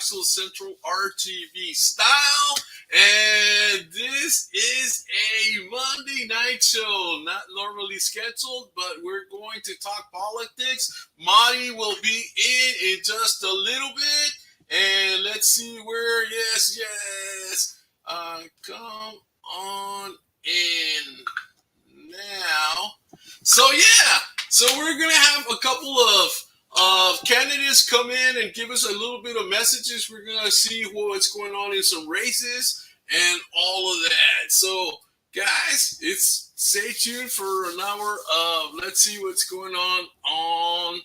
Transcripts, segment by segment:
Knoxville Central RTV style. And this is a Monday night show, not normally scheduled, but we're going to talk politics. Marty will be in just a little bit. And let's see where, yes. Come on in now. So we're going to have a couple of candidates come in and give us a little bit of messages. We're going to see what's going on in some races and all of that. So, guys, stay tuned for an hour of let's see what's going on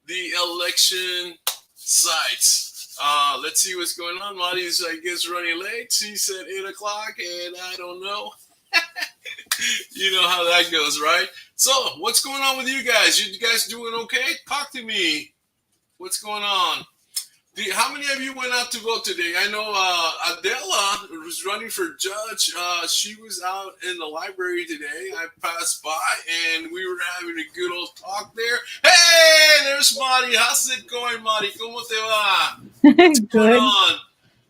the election sites. Let's see what's going on. Marty's, I guess, running late. She said 8 o'clock, and I don't know. You know how that goes, right? So, what's going on with you guys? You guys doing okay? Talk to me. What's going on? How many of you went out to vote today? I know Adela was running for judge. She was out in the library today. I passed by, and we were having a good old talk there. Hey, there's Marty. How's it going, Marty? ¿Cómo te va? What's going on?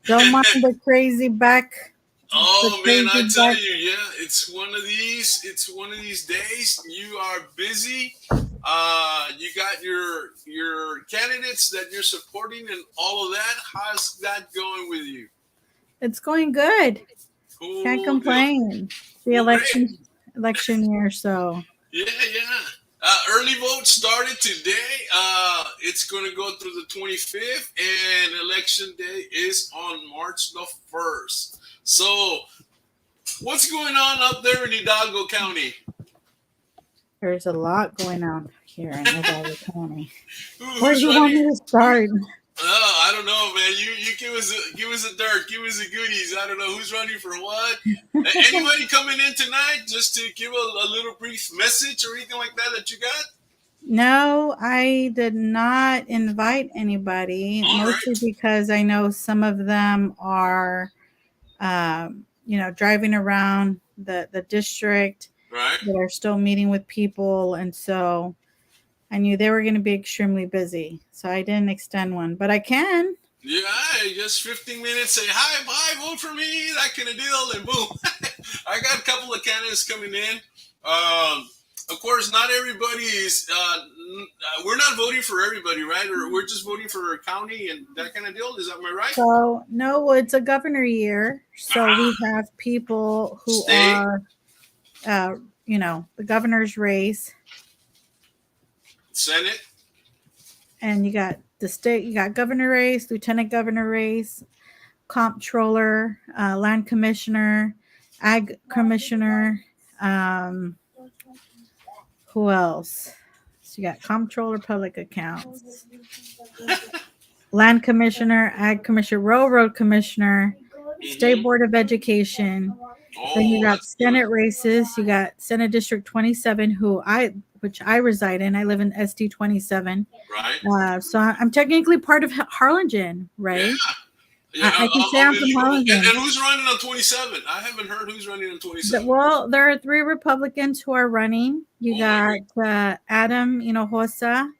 Don't mind the crazy back. Oh man, I tell you, yeah, it's one of these days. You are busy. You got your candidates that you're supporting and all of that. How's that going with you? It's going good. Cool. Can't complain. The election year, so. Yeah. Early vote started today. It's going to go through the 25th, and election day is on March the 1st. So, what's going on up there in Hidalgo County? There's a lot going on here in Hidalgo County. Where do you want me to start? I don't know, man. You give us a dirt, give us the goodies. I don't know who's running for what. Anybody coming in tonight just to give a little brief message or anything like that you got? No, I did not invite anybody, mostly because I know some of them are driving around the district, right, that are still meeting with people. And so I knew they were going to be extremely busy. So I didn't extend one, but I can. Yeah, just 15 minutes, say, hi, bye, vote for me, that kind of deal, and boom. I got a couple of candidates coming in. Of course, not everybody is, we're not voting for everybody, right? Or we're just voting for a county and that kind of deal. Is that right? So, no, it's a governor year. So we have people who are, the governor's race. Senate. And you got the state, you got governor race, lieutenant governor race, comptroller, land commissioner, ag commissioner, who else? So you got comptroller, public accounts, land commissioner, ag commissioner, railroad commissioner, state board of education. Then you got Senate races. You got Senate District 27, which I reside in. I live in SD 27. Right. So I'm technically part of Harlingen, right? Yeah. I can say I'm from Harlingen. And who's running on 27? I haven't heard who's running on 27. Well, there are 3 Republicans who are running. You got Adam Hinojosa,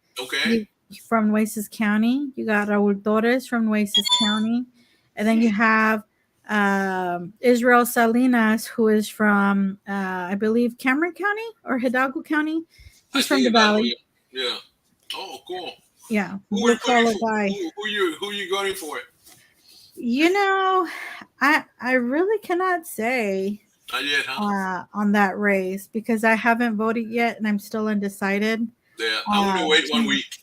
from Nueces County. You got Raul Torres from Nueces County. And then you have Israel Salinas, who is from, I believe, Cameron County or Hidalgo County. He's from the Valley. Yeah. Oh, cool. Yeah. Who you going for? I really cannot say not yet, huh? On that race because I haven't voted yet and I'm still undecided. Yeah, I'm going to wait 1 week.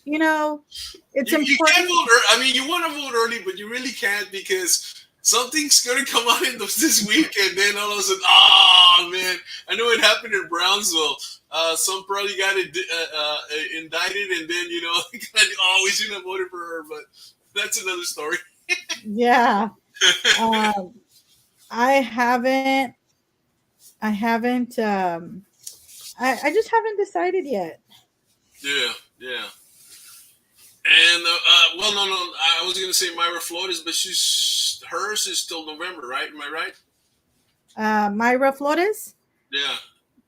It's important. You can't vote early. I mean, you want to vote early, but you really can't because something's going to come out in this week, and then all of a sudden, oh man! I know it happened in Brownsville. Some probably got indicted, and then we shouldn't have voted for her, but that's another story. Yeah, I haven't. I just haven't decided yet. Yeah. And no, I was going to say Myra Flores, but hers is still November, right? Am I right? Myra Flores? Yeah.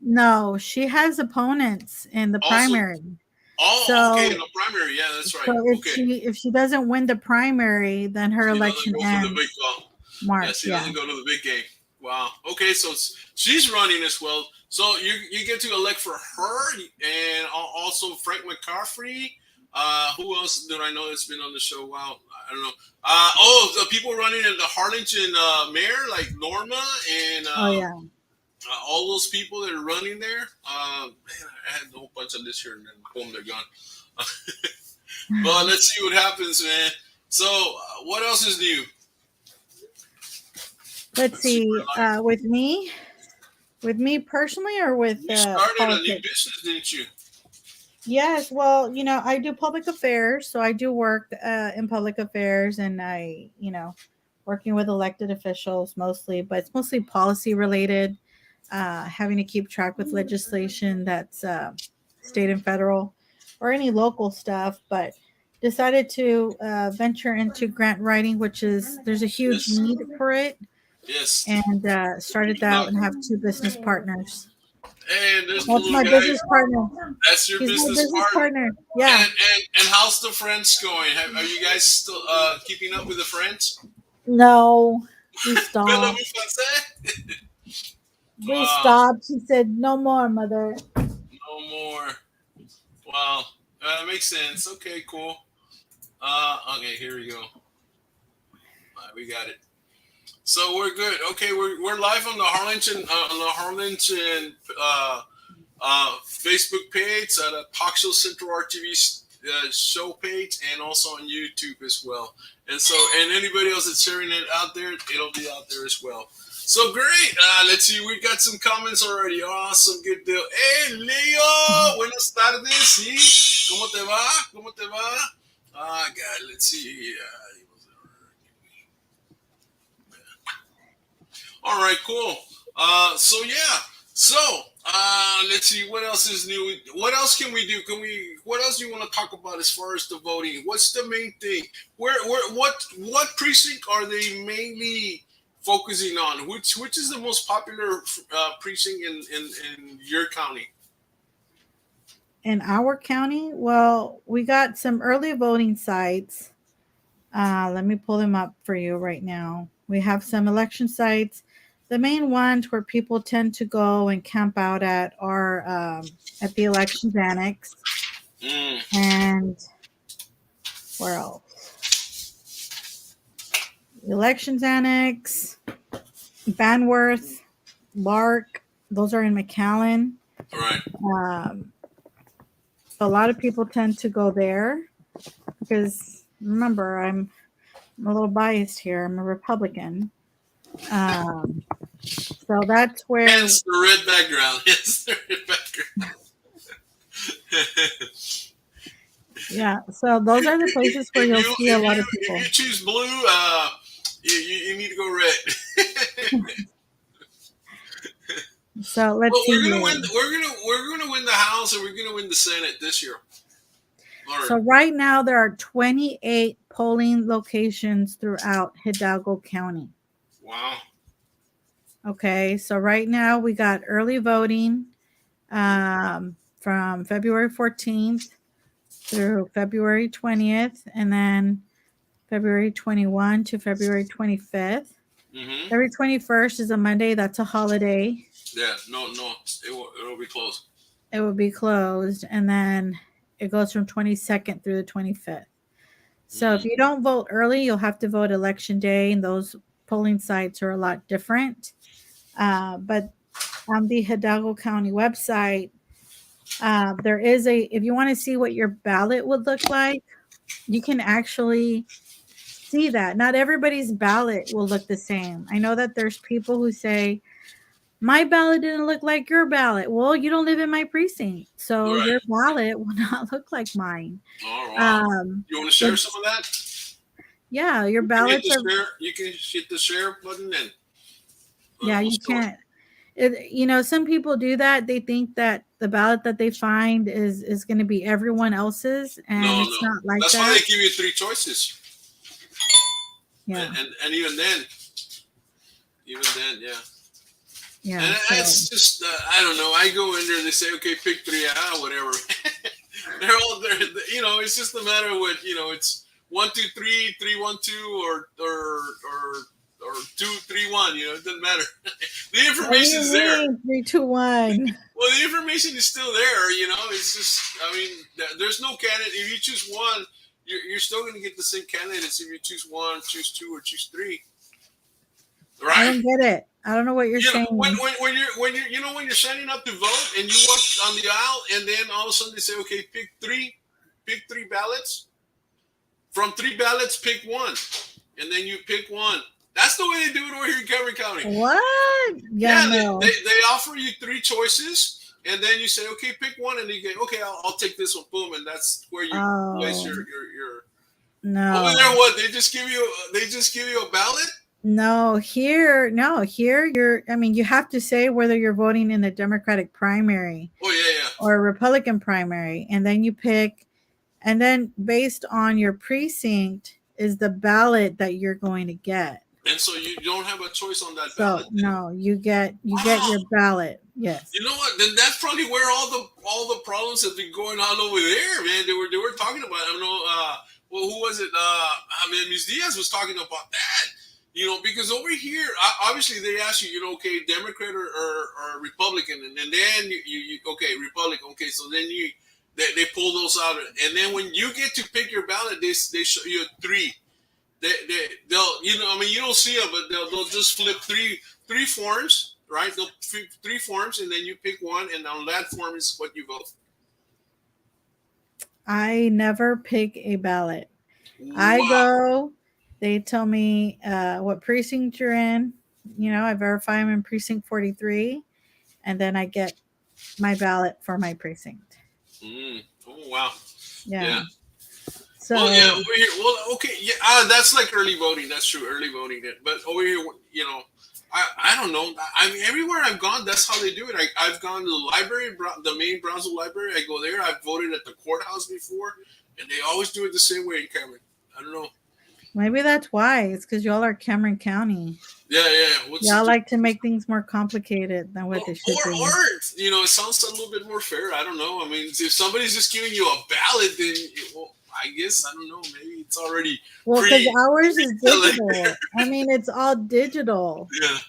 No, she has opponents in the primary. Oh, okay, in the primary. Yeah, that's right. So if she doesn't win the primary, then her election ends March. She doesn't go to the big game. Wow. Okay, so she's running as well. So you get to elect for her and also Frank McCaffrey. Who else did I know that's been on the show? Wow, I don't know. The people running in the Harlingen mayor, like Norma and all those people that are running there. Man, I had a whole bunch of this here, and then boom, they're gone. But let's see what happens, man. So, what else is new? Let's see. With me personally, or with you started a new business, didn't you? Yes. Well, I do public affairs, so I do work in public affairs, and I, working with elected officials mostly, but it's mostly policy related. Having to keep track with legislation that's state and federal, or any local stuff, but decided to venture into grant writing, which is there's a huge need for it. Yes. And started that and have 2 business partners. And that's my guy. Business partner. That's your business partner. Yeah. And how's the French going? Are you guys still keeping up with the French? No, we stopped. We stopped. She said, "No more, mother." No more. Wow, that makes sense. Okay, cool. Okay, here we go. All right, we got it. So we're good. Okay, we're live on the Harlingen Facebook page, the Talk Show Central RTV show page, and also on YouTube as well. And anybody else that's sharing it out there, it'll be out there as well. So great. Let's see. We got some comments already. Awesome. Good deal. Hey, Leo. Buenas tardes. ¿Sí? ¿Cómo te va? ¿Cómo te va? God, let's see. All right, cool. Let's see what else is new. What else can we do? What else do you want to talk about as far as the voting? What's the main thing? What precinct are they mainly focusing on? Which is the most popular precinct in your county? In our county? Well, we got some early voting sites. Let me pull them up for you right now. We have some election sites. The main ones where people tend to go and camp out at are at the elections annex. And where else? Elections annex, Banworth, Lark. Those are in McAllen. Right. So a lot of people tend to go there because, remember, I'm a little biased here. I'm a Republican. So that's where. Hence the red background. Hence the red background. Yeah, so those are the places where you'll see a lot of people. If you choose blue, you need to go red. So let's see. We're gonna win the House, and we're gonna win the Senate this year. Right. So right now there are 28 polling locations throughout Hidalgo County. Wow. Okay, so right now we got early voting from February 14th through February 20th, and then February 21 to February 25th. Mm-hmm. February 21st is a Monday. That's a holiday. Yeah, no, it'll be closed. It will be closed, and then it goes from 22nd through the 25th. So if you don't vote early, you'll have to vote election day, and those polling sites are a lot different. But on the Hidalgo County website, there is if you want to see what your ballot would look like, you can actually see that. Not everybody's ballot will look the same. I know that there's people who say, my ballot didn't look like your ballot. Well, you don't live in my precinct, so right. Your ballot will not look like mine. Oh, wow. You want to share some of that? Yeah, your ballots you can hit the share button and. Yeah, you can't. Some people do that. They think that the ballot that they find is going to be everyone else's, and it's not like that. That's why they give you 3 choices. Yeah, and even then, yeah. Yeah, and it's just I don't know. I go in there, they say, okay, pick 3, whatever. They're all there. You know, it's just a matter of what, you know. It's 1-2-3, 3-1-2, or 2-3-1. You know, it doesn't matter. The What do information you is there. mean 3, 2, 1? Well, the information is still there. You know, it's just. I mean, there's no candidate. If you choose one, you're still going to get the same candidates if you choose one, choose two, or choose three. I Right? don't get it. I don't know what you're You know, saying. when you're you know when you're signing up to vote and you walk on the aisle and then all of a sudden they say, okay, pick three ballots. From 3 ballots, pick one, and then you pick one. That's the way they do it over here in Cameron County. What? Yeah, Yeah, no. they offer you 3 choices, and then you say, okay, pick one, and you go, okay, I'll take this one, boom, and that's where you place your No. over there. What they just give you a ballot. No, here you're I mean, you have to say whether you're voting in the Democratic primary Oh yeah, yeah. or a Republican primary, and then you pick, and then based on your precinct is the ballot that you're going to get. And so you don't have a choice on that So ballot. no, you get your ballot. Yes. You know what? Then that's probably where all the problems have been going on over there, man. They were talking about. I don't know. Well, who was it? I mean, Ms. Diaz was talking about that. You know, because over here, obviously they ask you, you know, okay, Democrat or Republican, and then you okay, Republican. Okay, so then they pull those out, and then when you get to pick your ballot, they show you 3. They'll, you know, I mean, you don't see them, but they'll just flip three forms, right? They'll flip 3 forms, and then you pick one, and on that form is what you vote. I never pick a ballot. Wow. I go, they tell me what precinct you're in. You know, I verify I'm in precinct 43, and then I get my ballot for my precinct. Oh wow. Yeah. So, well, yeah, over here. Well, okay, yeah, that's like early voting. That's true, early voting. But over here, you know, I don't know. I mean, everywhere I've gone, that's how they do it. I've gone to the library, the main Brownsville Library. I go there. I've voted at the courthouse before, and they always do it the same way in Cameron. I don't know. Maybe that's why. It's because y'all are Cameron County. Yeah. Y'all like to make things more complicated than what they should be. Or, you know, it sounds a little bit more fair. I don't know. I mean, if somebody's just giving you a ballot, then, well, I guess, I don't know, maybe it's already. Well, because ours is digital. I mean, it's all digital. Yeah.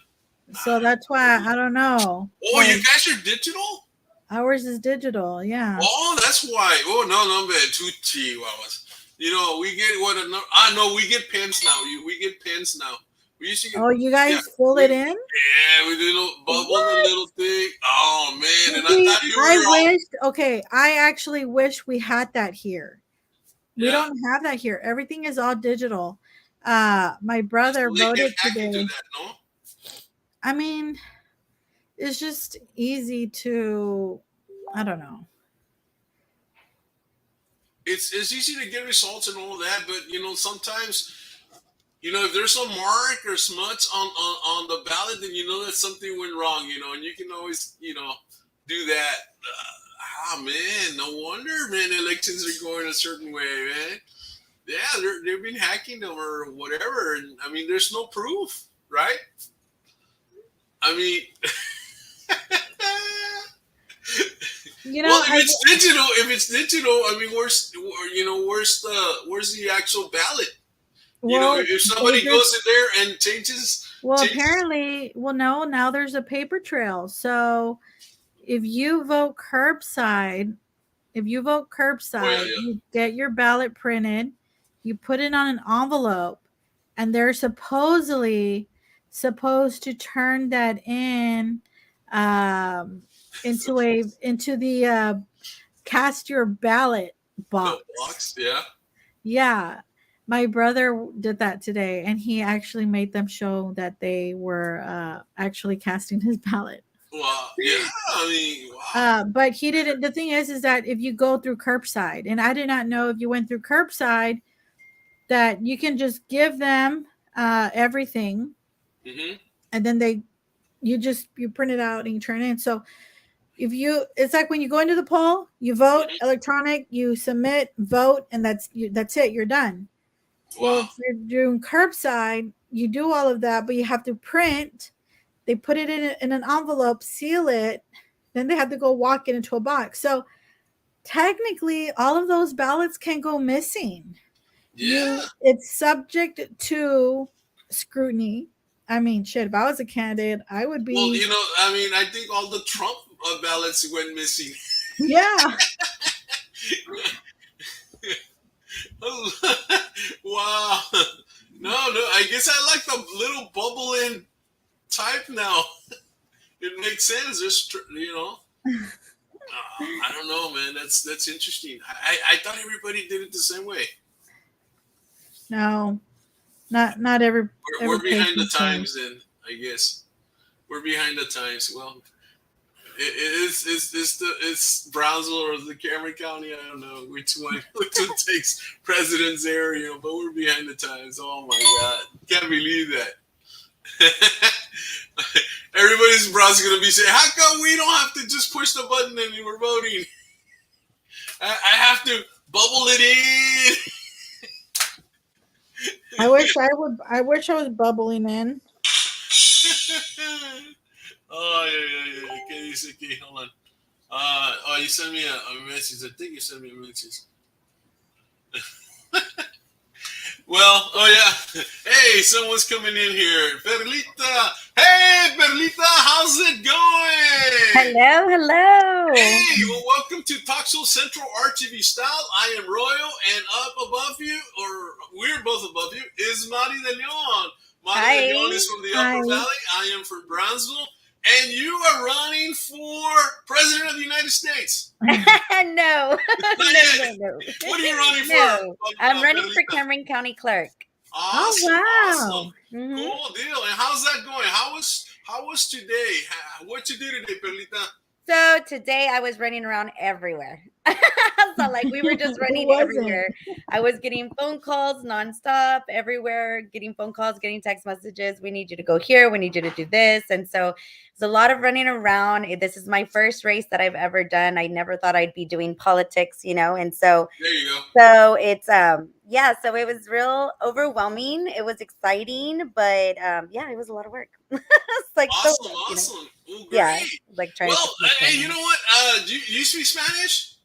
So that's why, I don't know. Oh, like, you guys are digital? Ours is digital, yeah. Oh, that's why. Oh, no, man. 2 chihuahuas. You know, we get we get pens now. We get pens now. We used to get, you guys fill it in? Yeah, we did a bubble, a little thing. Oh, man. And I thought you were I actually wish we had that here. We don't have that here. Everything is all digital. My brother voted today. That, no? I mean, it's just easy to, I don't know. It's easy to get results and all that, but you know, sometimes, you know, if there's some mark or smudge on the ballot, then you know that something went wrong, you know, and you can always, you know, do that. Man, no wonder, man, elections are going a certain way, man. Yeah, they've been hacking them or whatever, and I mean, there's no proof, right? I mean, you know, well, if it's digital, I mean, where's the actual ballot? Well, you know, if somebody goes in there and changes. Well, apparently, no, now there's a paper trail. So if you vote curbside, you get your ballot printed, you put it on an envelope, and they're supposedly supposed to turn that in into the cast your ballot box. Yeah. My brother did that today, and he actually made them show that they were actually casting his ballot. Well, yeah, I mean, wow. But he didn't. The thing is that if you go through curbside, and I did not know if you went through curbside, that you can just give them everything, and then you print it out and you turn it in. So it's like when you go into the poll, you vote electronic, you submit, vote, and that's it. You're done. Wow. Well, if you're doing curbside, you do all of that, but you have to print. They put it in an envelope, seal it, then they have to go walk it into a box. So technically all of those ballots can go missing. Yeah. It's subject to scrutiny. I mean, shit, if I was a candidate, I would Well, be. I mean, I think all the Trump ballots went missing. Yeah. Wow. No, I guess I like the little bubble in type now. It makes sense. Just I don't know, man. That's interesting. I thought everybody did it the same way. No, not every We're behind the same. times, then I guess we're behind the times. Well, it's Brownsville or the Cameron County. I don't know which one takes precedence there, but we're behind the times. Oh my God, can't believe that. Everybody's in Brownsville gonna be saying, "How come we don't have to just push the button and we're voting? I have to bubble it in." I wish I would. I wish I was bubbling in. Oh, yeah. ¿Qué dice aquí? Hold on. You sent me a message. I think you sent me a message. Well, oh yeah. Hey, someone's coming in here. Belita. Hey, Belita, how's it going? Hello. Hey, well, welcome to Talk Show Central RTV Style. I am Royal, and up above you, or we're both above you, is Mari de Leon. Mari de Leon is from the Upper Valley. I am from Brownsville. And you are running for President of the United States. No. No. What are you running for? I'm running for Cameron County Clerk. Awesome. Oh, wow. Awesome. Mm-hmm. Cool deal. And how's that going? How was today? What you do today, Belita? So today I was running around everywhere. So we were just running everywhere. I was getting phone calls nonstop everywhere, getting phone calls, getting text messages. We need you to go here. We need you to do this. And so it's a lot of running around. This is my first race that I've ever done. I never thought I'd be doing politics, and so there you go. So it's so it was real overwhelming. It was exciting, but it was a lot of work. It's awesome. Ooh, great. Yeah, trying hey, you know what? Do you speak Spanish?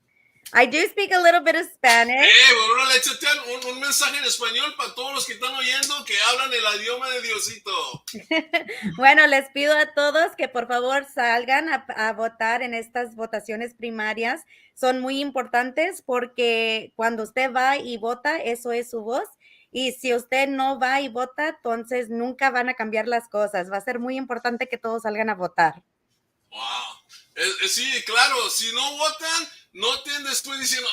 I do speak a little bit of Spanish. Bueno, le échate un mensaje en español para todos los que están oyendo que hablan el idioma de Diosito. Bueno, les pido a todos que por favor salgan a votar en estas votaciones primarias. Son muy importantes porque cuando usted va y vota, eso es su voz. Y si usted no va y vota, entonces nunca van a cambiar las cosas. Va a ser muy importante que todos salgan a votar. Wow. Sí, claro, si no votan, no estén después diciendo,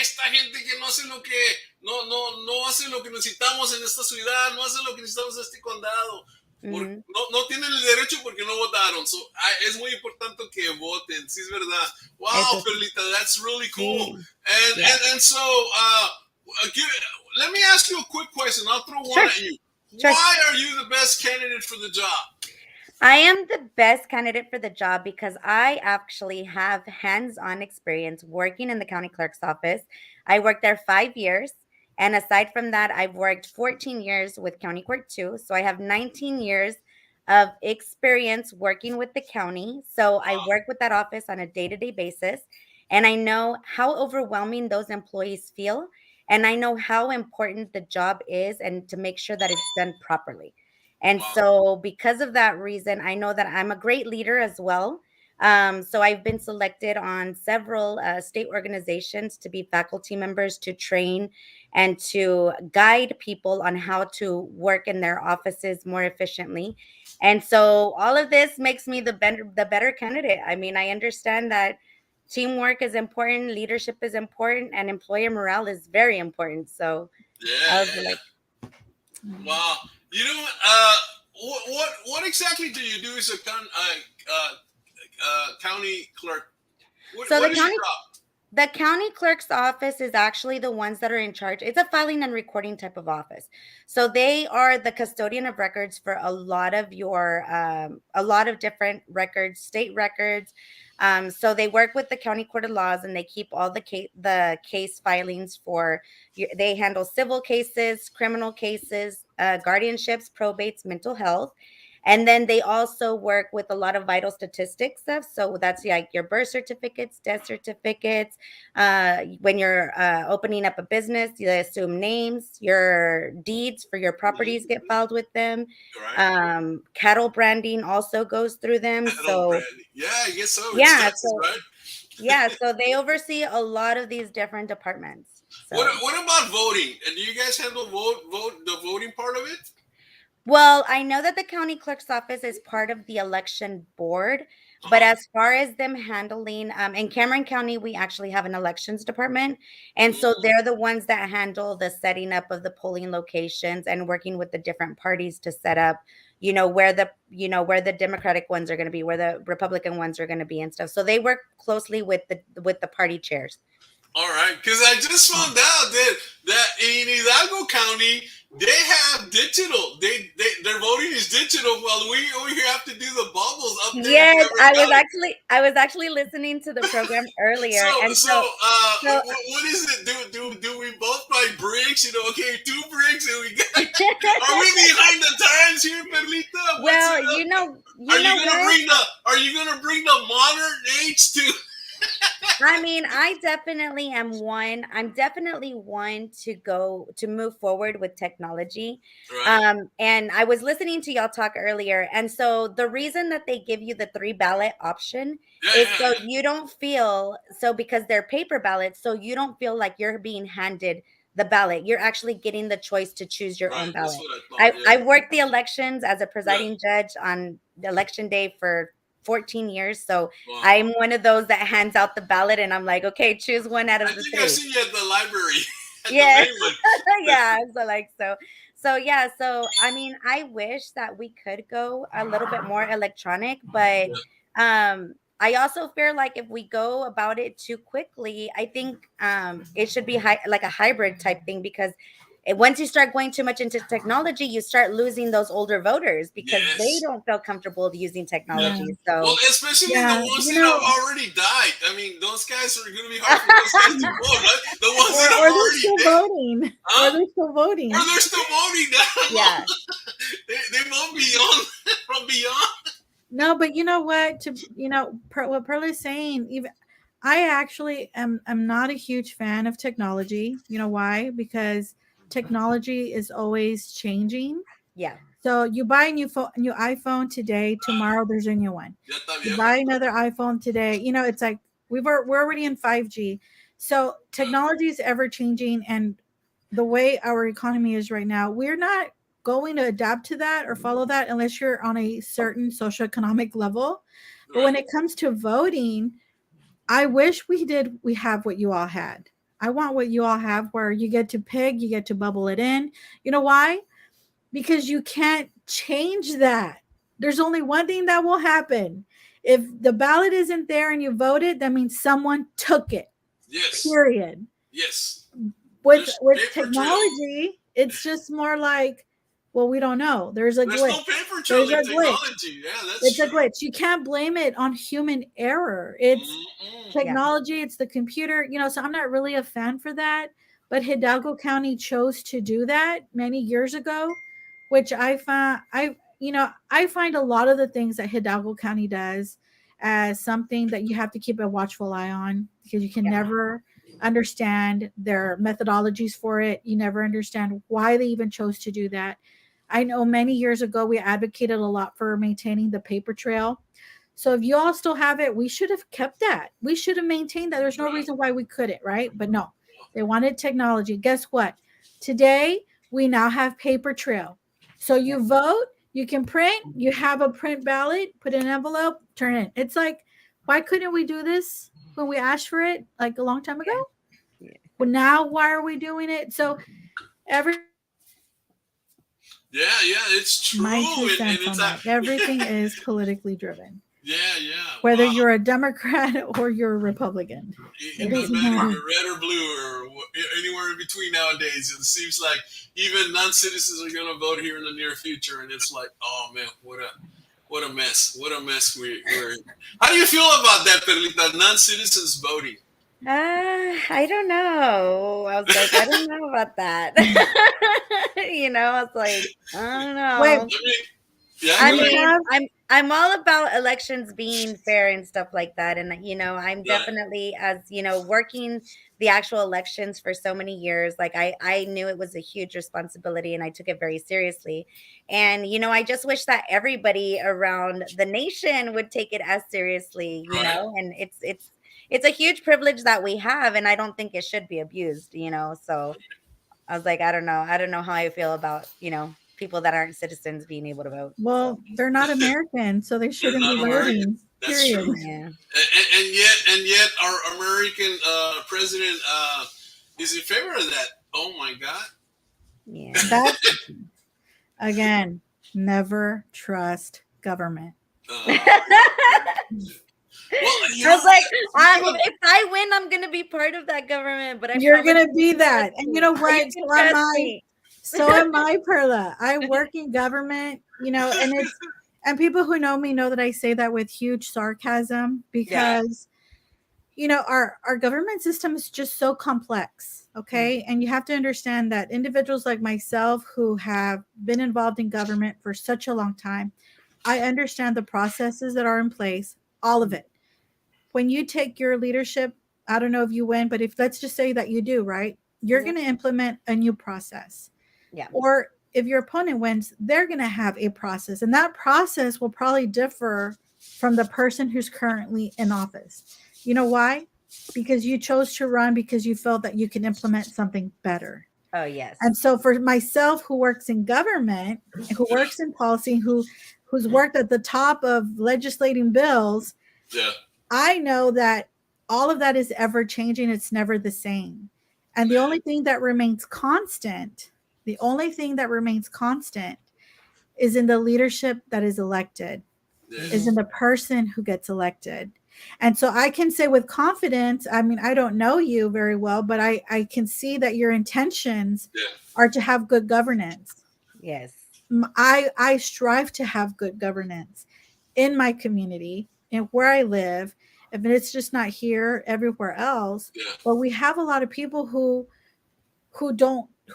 esta gente que no hace lo que, no hace lo que necesitamos en esta ciudad, no hace lo que necesitamos en este condado. Mm-hmm. No tienen el derecho porque no votaron. So, es muy importante que voten, sí es verdad. Wow, Belita, that's really cool. Sí. And so, let me ask you a quick question. I'll throw one at you. Sure. Why are you the best candidate for the job? I am the best candidate for the job because I actually have hands-on experience working in the county clerk's office. I worked there 5 years. And aside from that, I've worked 14 years with County Clerk 2. So I have 19 years of experience working with the county. So I work with that office on a day-to-day basis. And I know how overwhelming those employees feel. And I know how important the job is and to make sure that it's done properly. And so because of that reason, I know that I'm a great leader as well. So I've been selected on several state organizations to be faculty members, to train and to guide people on how to work in their offices more efficiently. And so all of this makes me the better candidate. I mean, I understand that teamwork is important, leadership is important, and employer morale is very important. So I was like, wow. You know what exactly do you do as a county clerk? What is your job? The county clerk's office is actually the ones that are in charge. It's a filing and recording type of office. So they are the custodian of records for a lot of different records, state records. So they work with the county court of laws and they keep all the case filings they handle civil cases, criminal cases, guardianships, probates, mental health. And then they also work with a lot of vital statistics stuff. So that's like your birth certificates, death certificates. When you're opening up a business, you assume names. Your deeds for your properties get filed with them. Right. Cattle branding also goes through them. Cattle So branding. Yeah, I guess so. It's yeah, Texas, right? so they oversee a lot of these different departments. So What about voting? And do you guys handle the voting part of it? well, I know that the county clerk's office is part of the election board, but Uh-huh. as far as them handling, in Cameron County, we actually have an elections department. And so Mm, they're the ones that handle the setting up of the polling locations and working with the different parties to set up, where the Democratic ones are going to be, where the Republican ones are going to be and stuff. So they work closely with the party chairs. all right, because I just found out that in Hidalgo County they have digital. Their voting is digital, while we over here have to do the bubbles up there in Yes, Cameron County. I was actually listening to the program So, earlier, and so what is it? Do we both buy bricks? Okay, 2 bricks, and we got. Are we behind the times here, Perlita? What's well, it up? you know what? Are you gonna bring the modern age to? I mean, I'm definitely one to move forward with technology. Right. And I was listening to y'all talk earlier. And so the reason that they give you the 3 ballot option Yeah, is yeah, so yeah. you don't feel so because they're paper ballots, so you don't feel like you're being handed the ballot. You're actually getting the choice to choose your Right. own That's ballot. what I thought. I Yeah. worked the elections as a Yeah. presiding judge on election day for 14 years. So Wow. I'm one of those that hands out the ballot and I'm like, okay, choose one out I of the think I've 3. seen you at the library at the Yeah. main one. Yeah. So yeah, so I mean, I wish that we could go a little bit more electronic, but Yeah. I also fear like if we go about it too quickly, I think it should be like a hybrid type thing because once you start going too much into technology, you start losing those older voters because they Yes. don't feel comfortable using Yeah. Yeah. technology. Well, So especially the Yeah. ones You that have know, already died. I mean, those guys are going to be hard for those guys to vote, right? The ones that have or they're already still dead. voting. Or Huh? they're still Or voting. they're still voting now. yeah, They vote beyond from beyond. No, but you know what? What Perla's saying, even I actually am not a huge fan of technology. You know why? Because technology is always changing. yeah, So you buy a new iPhone today, tomorrow there's a new one. Ya está You viejo. buy another iPhone today. It's like we're already in 5G. So technology is ever changing, and the way our economy is right now, we're not going to adapt to that or follow that unless you're on a certain socioeconomic level. But Right. when it comes to voting, I wish we have what you all had. I want what you all have where you get to pick, you get to bubble it in. You know why? Because you can't change that. There's only one thing that will happen. If the ballot isn't there and you voted, that means someone took it. Yes. Period. Yes. There's With paper trail. technology, it's just more like, well, we don't know. There's a There's glitch. no paper trail There's in a glitch. technology. Yeah, that's It's a true. glitch. You can't blame it on human error. It's Mm-mm. yeah, technology, it's the computer, so I'm not really a fan for that. But Hidalgo County chose to do that many years ago, which I find a lot of the things that Hidalgo County does as something that you have to keep a watchful eye on because you can yeah, never understand their methodologies for it. You never understand why they even chose to do that. I know many years ago we advocated a lot for maintaining the paper trail. So if you all still have it, we should have kept that. We should have maintained that. There's no Right. reason why we couldn't, right? But no, they wanted technology. Guess what? Today we now have paper trail. So yeah, you vote, you can print, you have a print ballot, put in an envelope, turn it. It's like, why couldn't we do this when we asked for it like a long time ago? yeah, yeah. Well, now why are we doing it? So every Yeah, yeah, it's true, my two and cents it's on a that. Everything is politically driven, yeah, yeah. whether Wow. you're a Democrat or you're a Republican. It It doesn't doesn't matter if matter. you're red or blue or anywhere in between nowadays. It seems like even non-citizens are going to vote here in the near future, and it's like, oh man, what a mess! What a mess we're in. How do you feel about that, Perlita? Non-citizens voting. I don't know. I was like, I don't know about that. I was like, I don't Wait, know. Let me Yeah, I We mean, have I'm all about elections being fair and stuff like that. And I'm right. definitely, as working the actual elections for so many years, like I knew it was a huge responsibility and I took it very seriously. And I just wish that everybody around the nation would take it as seriously, Right. and it's a huge privilege that we have, and I don't think it should be abused, so I was like, I don't know how I feel about, people that aren't citizens being able to vote. So, well, they're not American, so they They're shouldn't be not American. voting. That's Period. true. yeah. And yet, our American president is in favor of that. Oh my God. Yeah. That again, never trust government. Well, I was like, speaking of, if I win, I'm gonna be part of that government. But I You're promise gonna you be can trust that. And you me. know You what? can trust me. So am I, Perla. I work in government, and people who know me know that I say that with huge sarcasm Yeah. because our government system is just so complex. Okay. And you have to understand that individuals like myself who have been involved in government for such a long time, I understand the processes that are in place, all of it. When you take your leadership, I don't know if you win, but if let's just say that you do, right? You're Mhm. going to implement a new process. Yeah. Or if your opponent wins, they're going to have a process. And that process will probably differ from the person who's currently in office. You know why? Because you chose to run because you felt that you can implement something better. Oh yes. And so for myself who works in government, who works in policy, who's worked at the top of legislating bills, yeah, I know that all of that is ever changing. It's never the same. And the only thing that remains constant, the only thing that remains constant is in the leadership that is elected, yeah, is in the person who gets elected. And so I can say with confidence, I mean, I don't know you very well, but I can see that your intentions yeah, are to have good governance. Yes. I strive to have good governance in my community and where I live. If it's just not here, everywhere else. yeah, But we have a lot of people who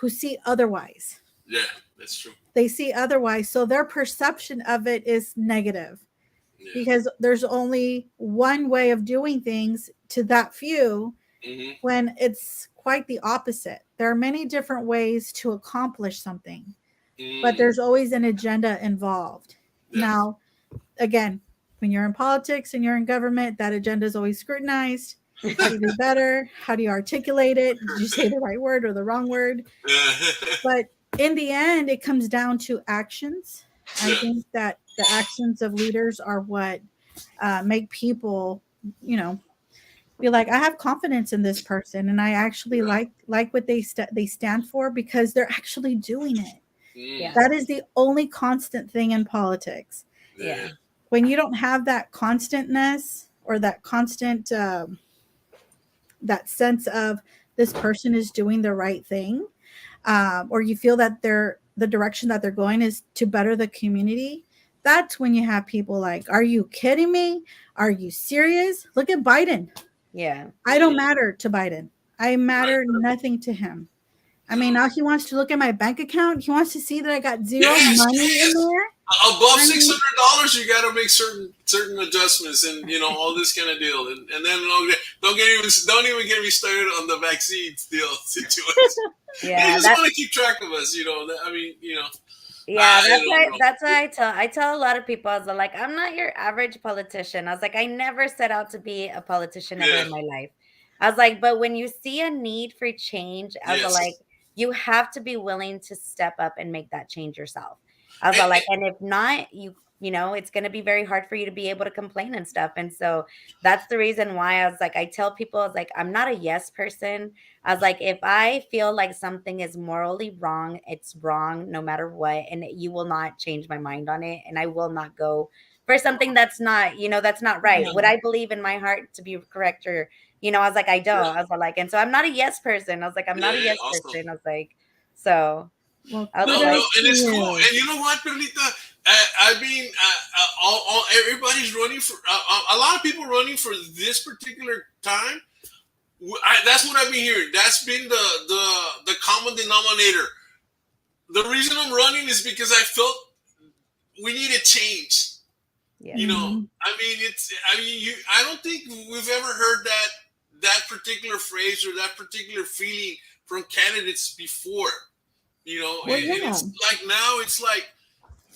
see otherwise. yeah. That's true. They see otherwise, so their perception of it is negative Yeah. because there's only one way of doing things to that few Mm-hmm. when it's quite the opposite. There are many different ways to accomplish something, but Mm, there's always an agenda involved. yeah. Now, again, when you're in politics and you're in government, that agenda is always scrutinized. How do you do better? How do you articulate it? Did you say the right word or the wrong word? But in the end, it comes down to actions. I yeah. think that the actions of leaders are what make people, you know, be like, I have confidence in this person, and I actually Yeah. like what they stand for because they're actually doing it. Mm, Yeah. That is the only constant thing in politics. Yeah. When you don't have that constantness or that constant that sense of this person is doing the right thing, or you feel that the direction that they're going is to better the community, that's when you have people like, are you kidding me? Are you serious? Look at Biden. Yeah. I don't matter to Biden. I right. matter nothing to him. I mean, No. now he wants to look at my bank account. He wants to see that I got zero Yes, money in yes. there. Above I mean, $600, you got to make certain adjustments, and all this kind of deal, and then don't even get me started on the vaccine deal situation. They Yeah. just want to keep track of us, I mean, Yeah, I don't know. that's why I tell a lot of people, I was like, I'm not your average politician. I was like, I never set out to be a politician ever Yeah. in my life. I was like, but when you see a need for change, I was like, Yes. you have to be willing to step up and make that change yourself. I was And, like, and if not, it's going to be very hard for you to be able to complain and stuff. And so that's the reason why I was like, I tell people, I was like, I'm not a yes person. I was like, if I feel like something is morally wrong, it's wrong no matter what. And you will not change my mind on it. And I will not go for something that's not, that's not right. Would yeah. I believe in my heart to be correct? Or, I was like, I don't. I was like, and so I'm not a yes person. I was like, I'm yeah, not a yeah, yes awesome. person. I was like, so Well, I was No, like, kudos and to it's cool. you. And you know what, Belita? I mean, everybody's running for a lot of people running for this particular time. That's what I've been hearing. That's been the common denominator. The reason I'm running is because I felt we need a change. Yeah. You know, I don't think we've ever heard that particular phrase or that particular feeling from candidates before. You know, Well, and it's like now it's like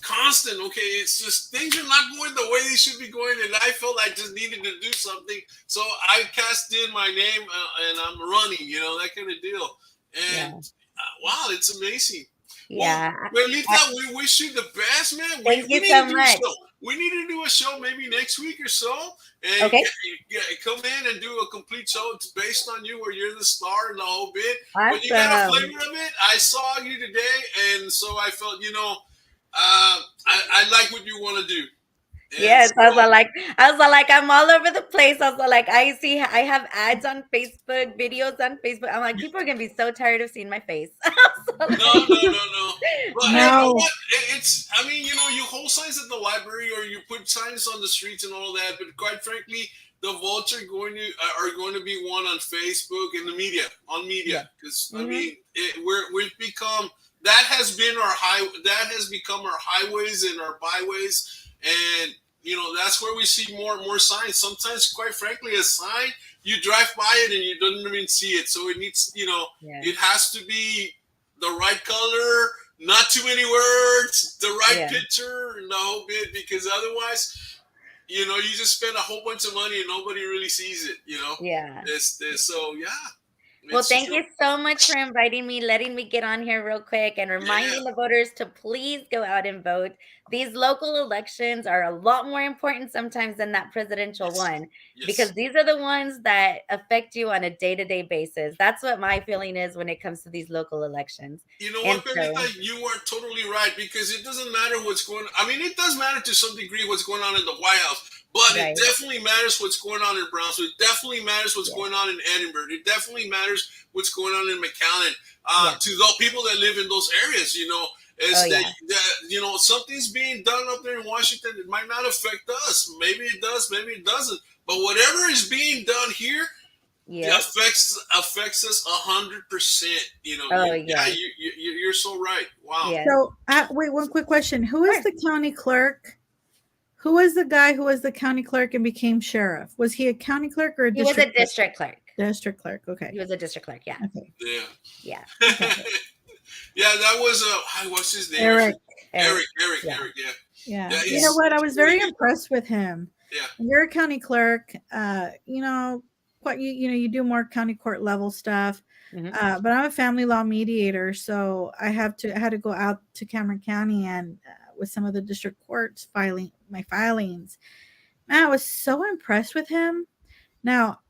constant. Okay, it's just things are not going the way they should be going, and I felt I just needed to do something, so I cast in my name and I'm running. You know, that kind of deal. And wow, it's amazing. Yeah. Well, Belita, we wish you the best, man. Thank you need so to do much. A show. We need to do a show maybe next week or so. And come in and do a complete show. It's based on you where you're the star and the whole bit. Awesome. But you got a flavor of it. I saw you today, and so I felt, I like what you want to do. And yes, so, I was like, I'm all over the place. I was like, I have ads on Facebook, videos on Facebook. I'm like, people are gonna be so tired of seeing my face. No. But you know what? It's, you hold signs at the library or you put signs on the streets and all that. But quite frankly, the votes are going to be won on Facebook and the media, because we've become, that has become our highways and our byways. And, that's where we see more and more signs. Sometimes, quite frankly, a sign, you drive by it and you don't even see it. So it needs, it has to be the right color, not too many words, the right picture, and the whole bit, because otherwise, you just spend a whole bunch of money and nobody really sees it, Yeah. So, yeah. Well, thank you so much for inviting me, letting me get on here real quick and reminding the voters to please go out and vote. These local elections are a lot more important sometimes than that presidential one, because these are the ones that affect you on a day-to-day basis. That's what my feeling is when it comes to these local elections. You know what, Belita? You are totally right, because it doesn't matter what's going on. I mean, it does matter to some degree what's going on in the White House. But it definitely matters what's going on in Brownsville. It definitely matters what's going on in Edinburgh. It definitely matters what's going on in McAllen. To the people that live in those areas, something's being done up there in Washington. It might not affect us. Maybe it does. Maybe it doesn't. But whatever is being done here, it affects us 100%. You're so right. Wow. So wait, one quick question: who is the county clerk? Who was the guy who was the county clerk and became sheriff? Was he a county clerk or a district clerk? He was a district clerk. District clerk, okay. He was a district clerk, yeah. Okay. Yeah. Okay. Yeah, that was what's his name? Eric. Yeah. You know what? I was very impressed with him. Yeah. You're a county clerk. You do more county court level stuff. Mm-hmm. But I'm a family law mediator, so I had to go out to Cameron County and with some of the district courts filing my filings. Man, I was so impressed with him. Now,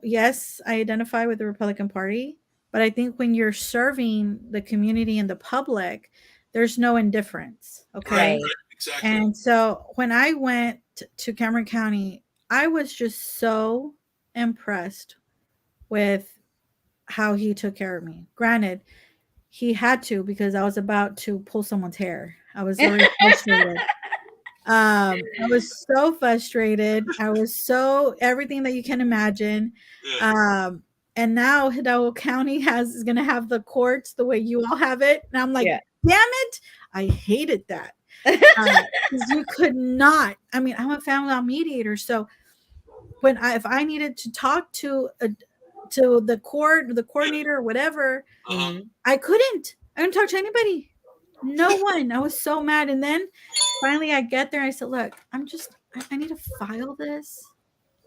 yes, I identify with the Republican Party, but I think when you're serving the community and the public, there's no indifference. Okay. Right, exactly. And so when I went to Cameron County, I was just so impressed with how he took care of me. Granted, he had to, because I was about to pull someone's hair. I was very frustrated. I was so frustrated. I was so everything that you can imagine. And now Hidalgo County is going to have the courts the way you all have it. And I'm like, damn it. I hated that. Because you could not. I mean, I'm a family law mediator. So if I needed to talk to the court, the coordinator, or whatever, I couldn't talk to anybody. No one. I was so mad. And then finally I get there and I said, look, I need to file this.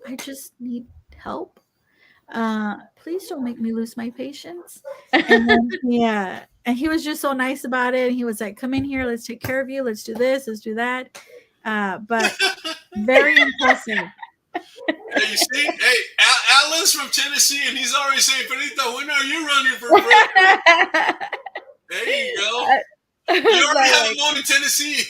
I just need help. Please don't make me lose my patience. And then, and he was just so nice about it. And he was like, come in here. Let's take care of you. Let's do this. Let's do that. But very impressive. Hey, you see? Hey, Alan's from Tennessee, and he's already saying, Belita, when are you running for president? There you go. You already have a vote in Tennessee.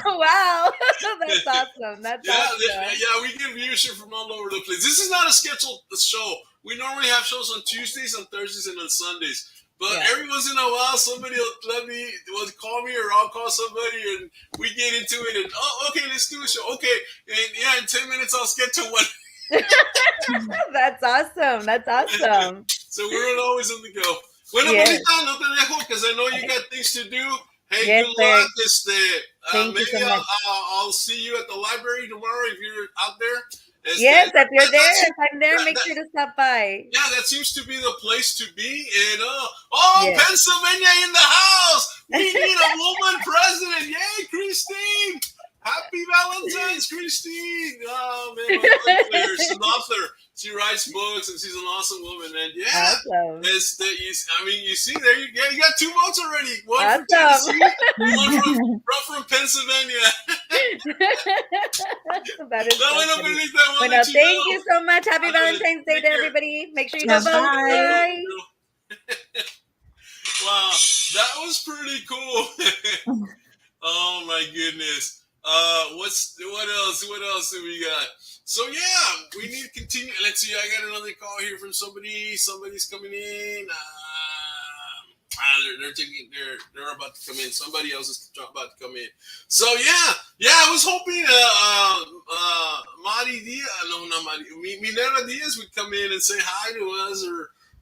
Wow. That's awesome. That's awesome. Yeah, we get viewership from all over the place. This is not a scheduled show. We normally have shows on Tuesdays, on Thursdays, and on Sundays. But every once in a while, somebody will call me, or I'll call somebody, and we get into it. And okay, let's do a show. Okay, and in 10 minutes, I'll schedule one. That's awesome. That's awesome. So we're always on the go. Bueno, Belita, no te dejo, because I know you got things to do. Hey, Yes, good sir. luck. Thank you Maybe so much. I'll see you at the library tomorrow if you're out there. Yes, if you're there, That, if I'm there, make sure to stop by. yeah, that seems to be the place to be. And Yes. Pennsylvania in the house. We need a woman president. Yay, Christine! Happy Valentine's, Christine. Oh man, my mother, she's an author. She writes books and she's an awesome woman. And yeah, Awesome. you see there you got 2 votes already. One from Awesome. Tennessee, one from Pennsylvania. That is so Bueno, funny. Belita, I wanna Bueno, let you thank know. you so much. Happy Ándale, Valentine's Day take to care. everybody. Make sure you Yeah, go vote. bye. Bye. Wow, that was pretty cool. Oh my goodness. What else? What else do we got? So yeah, we need to continue. Let's see. I got another call here from somebody. Somebody's coming in. They're about to come in. Somebody else is about to come in. So yeah. I was hoping Mari Diaz, no, not Mari, Minerva Diaz would come in and say hi to us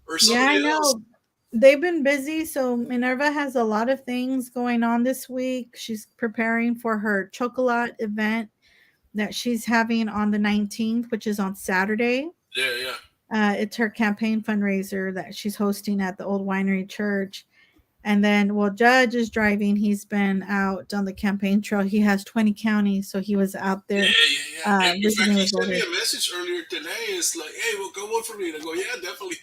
or somebody Yeah, I else. know. They've been busy. So Minerva has a lot of things going on this week. She's preparing for her chocolate event that she's having on the 19th, which is on Saturday. Yeah. It's her campaign fundraiser that she's hosting at the Old Winery Church. And then, Judge is driving. He's been out on the campaign trail. He has 20 counties, so he was out there. In fact, visiting he with sent me voters. a message earlier today. It's like, hey, well, come vote for me. And I go, yeah, definitely.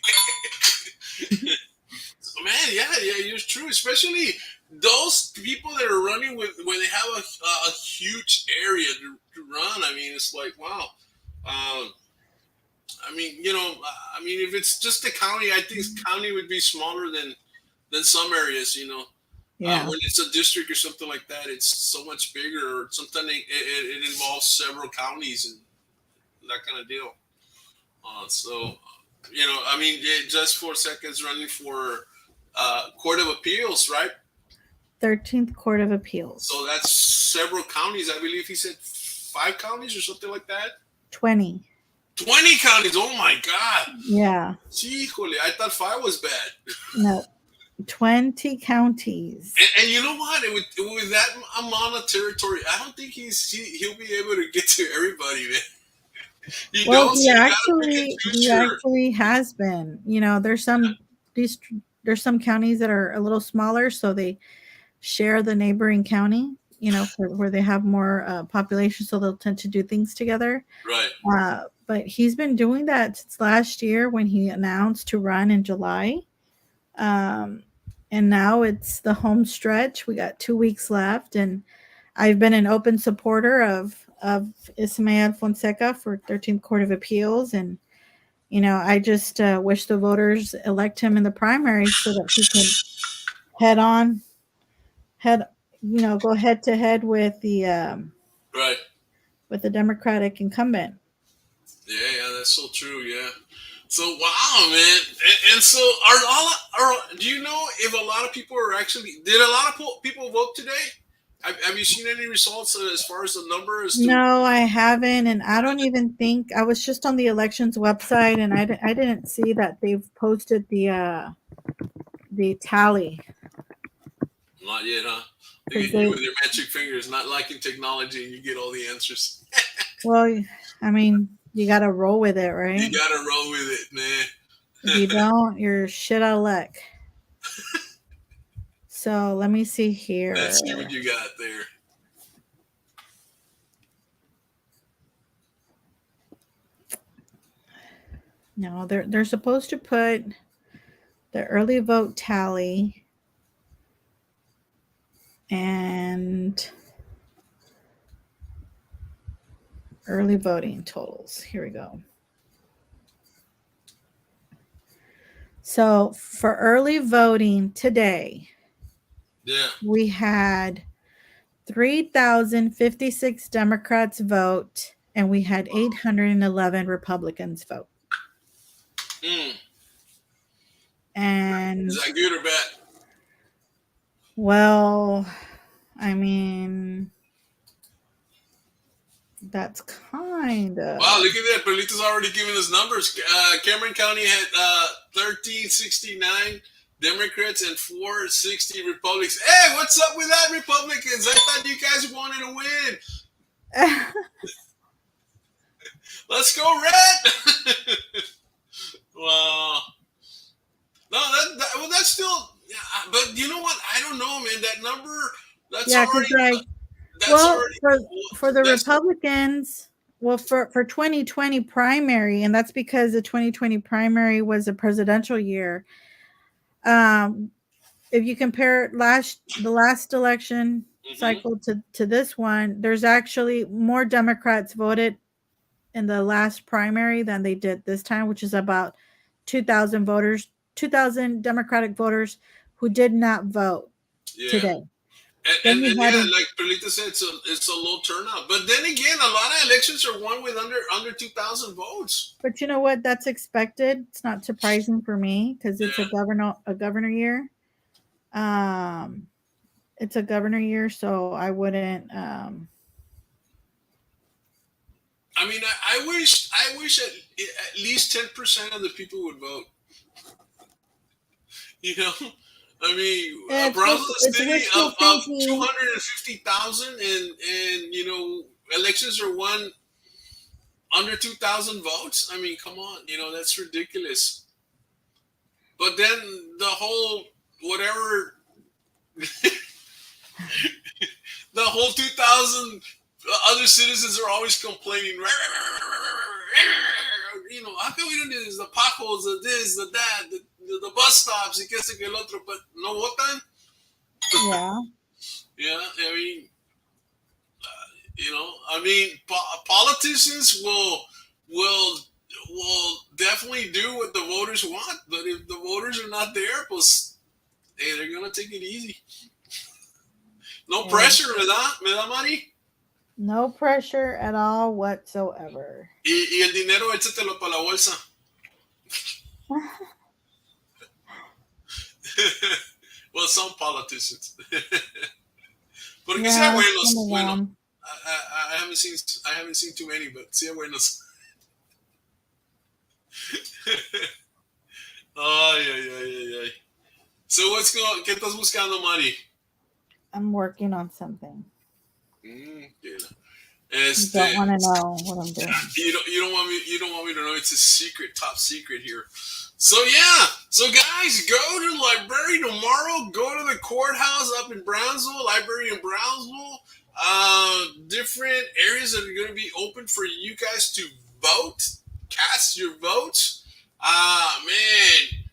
So, man, yeah, it's true. Especially those people that are running when they have a huge area to run. I mean, it's like, wow. If it's just the county, I think county would be smaller than some areas. Yeah. When it's a district or something like that, it's so much bigger. Sometimes it involves several counties and that kind of deal. Just 4 seconds running for Court of Appeals, right? 13th Court of Appeals. So that's several counties. I believe he said 5 counties or something like that. 20. 20 counties. Oh my God. Yeah. Híjole, I thought 5 was bad. No. 20 counties. And you know what? With that amount of territory, I don't think he'll be able to get to everybody, man. He actually has been. There's some counties that are a little smaller, so they share the neighboring county. Where they have more population, so they'll tend to do things together. Right. But he's been doing that since last year when he announced to run in July. And now it's the home stretch. We got 2 weeks left, and I've been an open supporter of Ismael Fonseca for 13th Court of Appeals, and I just wish the voters elect him in the primary so that he can go head to head with the right with the Democratic incumbent. Yeah, that's so true. Yeah. So wow, man, and so do you know if a lot of people did a lot of people vote today? Have you seen any results as far as the numbers? No, I haven't, and I don't even think I was just on the elections website, and I didn't see that they've posted the tally. Not yet, huh? You with your magic fingers, not liking technology, and you get all the answers. Well, I mean, you got to roll with it, right? You got to roll with it, man. If you don't, you're shit out of luck. So let me see here. Let's see what you got there. No, they're supposed to put the early vote tally and early voting totals. Here we go. So for early voting today, we had 3,056 Democrats vote, and we had 811 Republicans vote. And is that good or bad? Well, I mean, that's kind of. Wow, look at that. Belita's already giving us numbers. Cameron County had 1,369. Democrats and 460 Republicans. Hey, what's up with that, Republicans? I thought you guys wanted to win. Let's go red. Wow. No, well, that's still. Yeah, but you know what? I don't know, man. That number. That's already. Like, that's well, already. for the Republicans, well, for 2020 primary, and that's because the 2020 primary was a presidential year. If you compare the last election cycle to this one, there's actually more Democrats voted in the last primary than they did this time, which is about 2,000 voters, 2,000 Democratic voters who did not vote today. And like Belita said, it's a low turnout. But then again, a lot of elections are won with under 2,000 votes. But you know what? That's expected. It's not surprising for me because it's a governor year. It's a governor year, so I wouldn't. I mean, I wish at least 10% of the people would vote. You know, I mean, Brownsville City of 250,000, and you know, elections are won under 2,000 votes. I mean, come on, you know, that's ridiculous. But then the whole whatever, the whole 2,000 other citizens are always complaining. You know, how come we don't do this? The potholes, the this, the that, the bus stops, y que se que el otro, but no votan. Yeah. Yeah, I mean, you know, I mean, politicians will definitely do what the voters want, but if the voters are not there, pues, hey, they're gonna take it easy. No pressure, ¿verdad, Mari? No pressure at all whatsoever. Y el dinero échatelo para la bolsa. Well, some politicians. Porque sea buenos. Bueno, I haven't seen too many, but sea buenos. Ay. So ¿qué estás buscando, Mari? I'm working on something. You don't want to know what I'm doing. You don't want me to know. It's a secret, top secret here. So yeah, so guys, go to the library tomorrow. Go to the courthouse up in Brownsville, library in Brownsville. Different areas that are going to be open for you guys to vote, cast your votes. Man,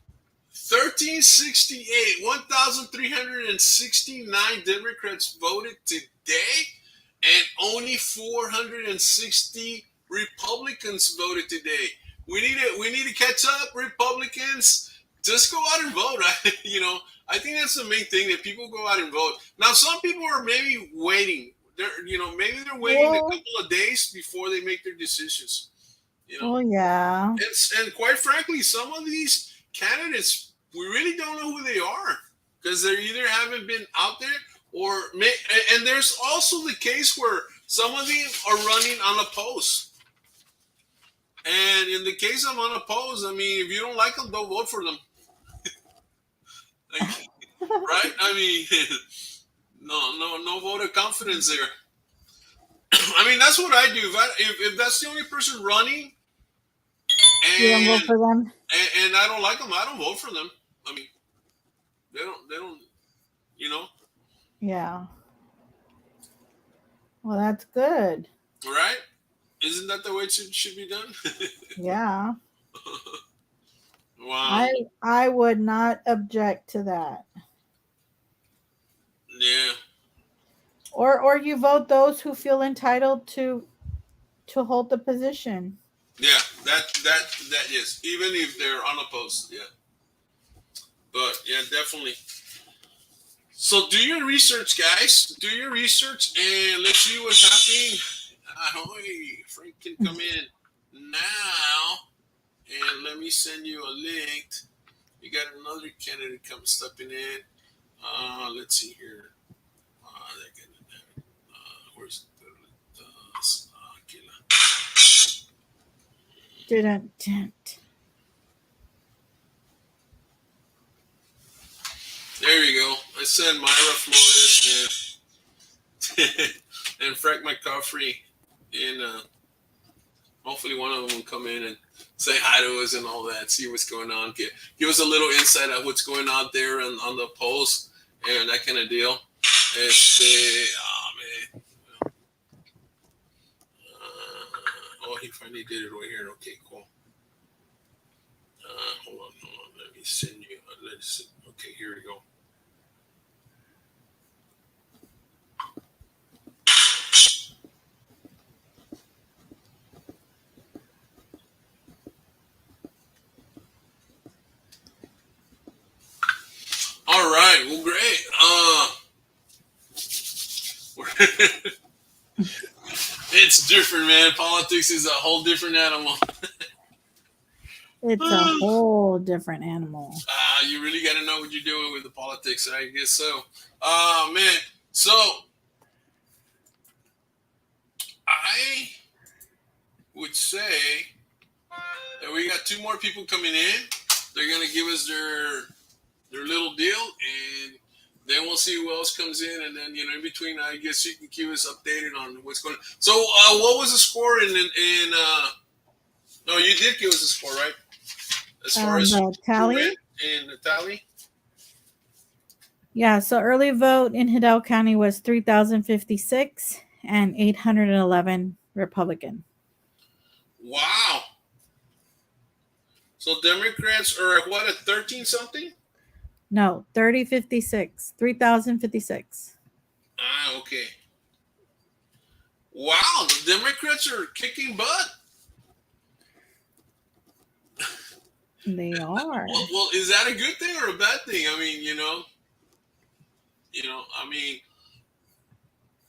1,369 Democrats voted today, and only 460 Republicans voted today. We need to catch up, Republicans. Just go out and vote. You know, I think that's the main thing, that people go out and vote. Now, some people are maybe waiting. Maybe they're waiting a couple of days before they make their decisions. You know? Oh yeah. And quite frankly, some of these candidates, we really don't know who they are, because they either haven't been out there, and there's also the case where some of them are running unopposed. And in the case of unopposed, I mean, if you don't like them, don't vote for them. Right? I mean, no vote of confidence there. I mean, that's what I do. If that's the only person running, and you don't vote for them, and I don't like them, I don't vote for them. I mean, they don't, you know. Yeah. Well, that's good. Right? Isn't that the way it should be done? Yeah. Wow. I would not object to that. Yeah. Or you vote those who feel entitled to hold the position. Yeah, that yes, even if they're unopposed, yeah. But yeah, definitely. So do your research, guys. Do your research, and let's see what's happening. Ahoy, Frank can come in now, and let me send you a link. We got another candidate stepping in. Let's see here. Where's Didn't. send Myra Flores and Frank McCaffrey in. Hopefully one of them will come in and say hi to us and all that, see what's going on. Give us a little insight of what's going on there on the post and that kind of deal. Man. He finally did it right here. Okay, cool. Hold on. Let me send you. Okay, here we go. All right. Well, great. It's different, man. Politics is a whole different animal. It's a whole different animal. You really got to know what you're doing with the politics, I guess so. Man. So, I would say that we got 2 more people coming in. They're going to give us their little deal, and then we'll see who else comes in, and then in between, I guess you can keep us updated on what's going on. So, what was the score in? No, you did give us a score, right? As far as the tally in the tally. Yeah. So early vote in Hidalgo County was 3,056 and 811 Republican. Wow. So Democrats are what, at 13 something? No, 3,056. Okay. Wow, the Democrats are kicking butt. They are. Well, is that a good thing or a bad thing? I mean,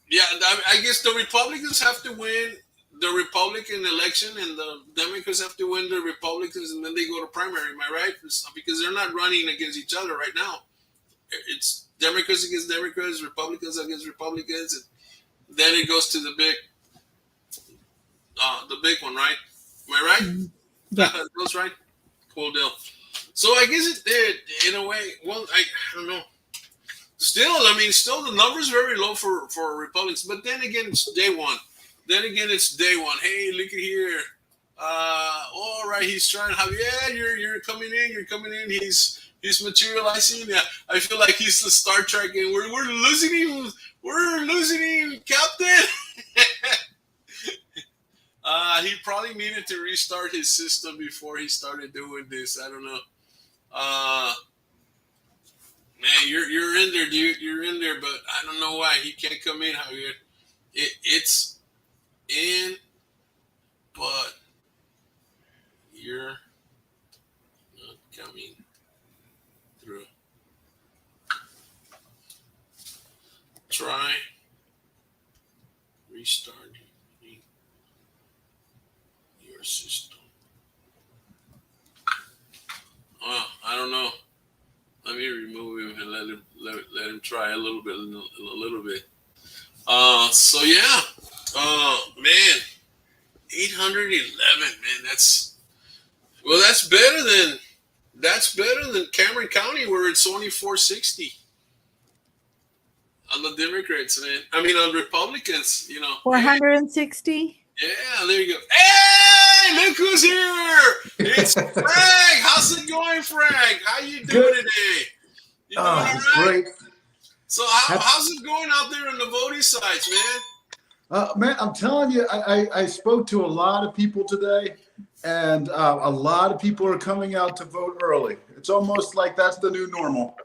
yeah, I guess the Republicans have to win the Republican election and the Democrats have to win the Republicans, and then they go to primary. Am I right? Because they're not running against each other right now. It's Democrats against Democrats, Republicans against Republicans, and then it goes to the big one, right? Am I right? Mm-hmm. Yeah. That's right. Cool deal. So I guess it did in a way. Well, I don't know. Still the numbers very low for Republicans. But then again, it's day one. Hey, look at here. All right, he's trying to have. Yeah, you're coming in. He's materializing. Yeah, I feel like he's the Star Trek, and we're losing him. Captain. He probably needed to restart his system before he started doing this. I don't know. Man, you're in there, dude. You're in there, but I don't know why he can't come in. Javier, it's in, but you're not coming through. Try restarting your system. Well, I don't know. Let me remove him and let him try a little bit. So yeah, man, 811, man. That's better than Cameron County, where it's only 460 on the Democrats, man. I mean, on Republicans, 460. Yeah, there you go. Hey, look who's here! It's Frank. How's it going, Frank? How you doing today? You doing all right? Great. So how's it going out there on the voting sites, man? Man, I'm telling you, I spoke to a lot of people today, and a lot of people are coming out to vote early. It's almost like that's the new normal.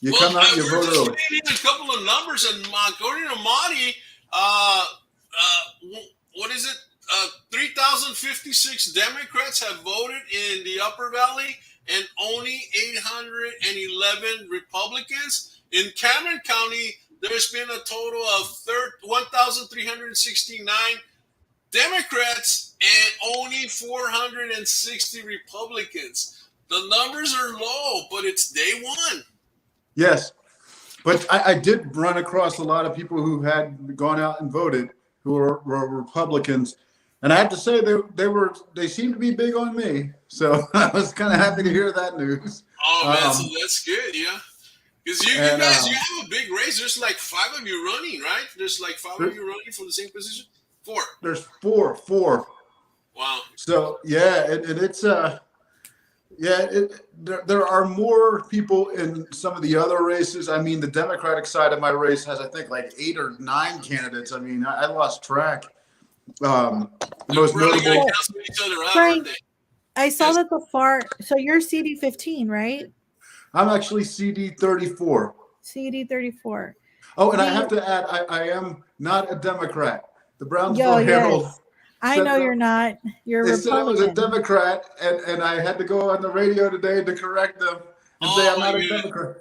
You come out and you vote early. We need a couple of numbers, and according to Monty, what is it? 3,056 Democrats have voted in the Upper Valley and only 811 Republicans. In Cameron County, there's been a total of 1,369 Democrats and only 460 Republicans. The numbers are low, but it's day one. Yes, but I did run across a lot of people who had gone out and voted who were Republicans. And I have to say they seemed to be big on me. So I was kind of happy to hear that news. Oh man, so that's good, yeah. Because you guys, you have a big race. There's like 5 of you running, right? There's like 5 of you running for the same position. 4. There's four. Wow. So yeah, and it's there are more people in some of the other races. I mean, the Democratic side of my race has, I think, like 8 or 9 candidates. I mean, I lost track. The most notable. Frank, I saw that the far. So you're CD 15, right? I'm actually CD 34. CD 34. Oh, and I have to add, I am not a Democrat. The Brownsville Herald. Yes. I know you're not. You're a Republican. Said I was a Democrat, and I had to go on the radio today to correct them and say I'm not a Democrat.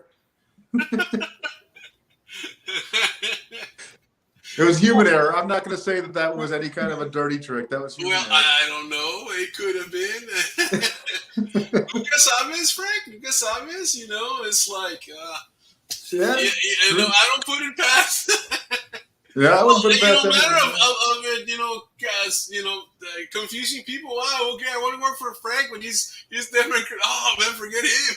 It was human error. I'm not going to say that was any kind of a dirty trick. That was human error. I don't know. It could have been. Nunca sabes, Frank. Nunca sabes. You know, it's like, I don't put it past. Yeah, I wouldn't put it past. Confusing people. Wow, okay, I want to work for Frank, but he's Democrat. Oh man, forget him.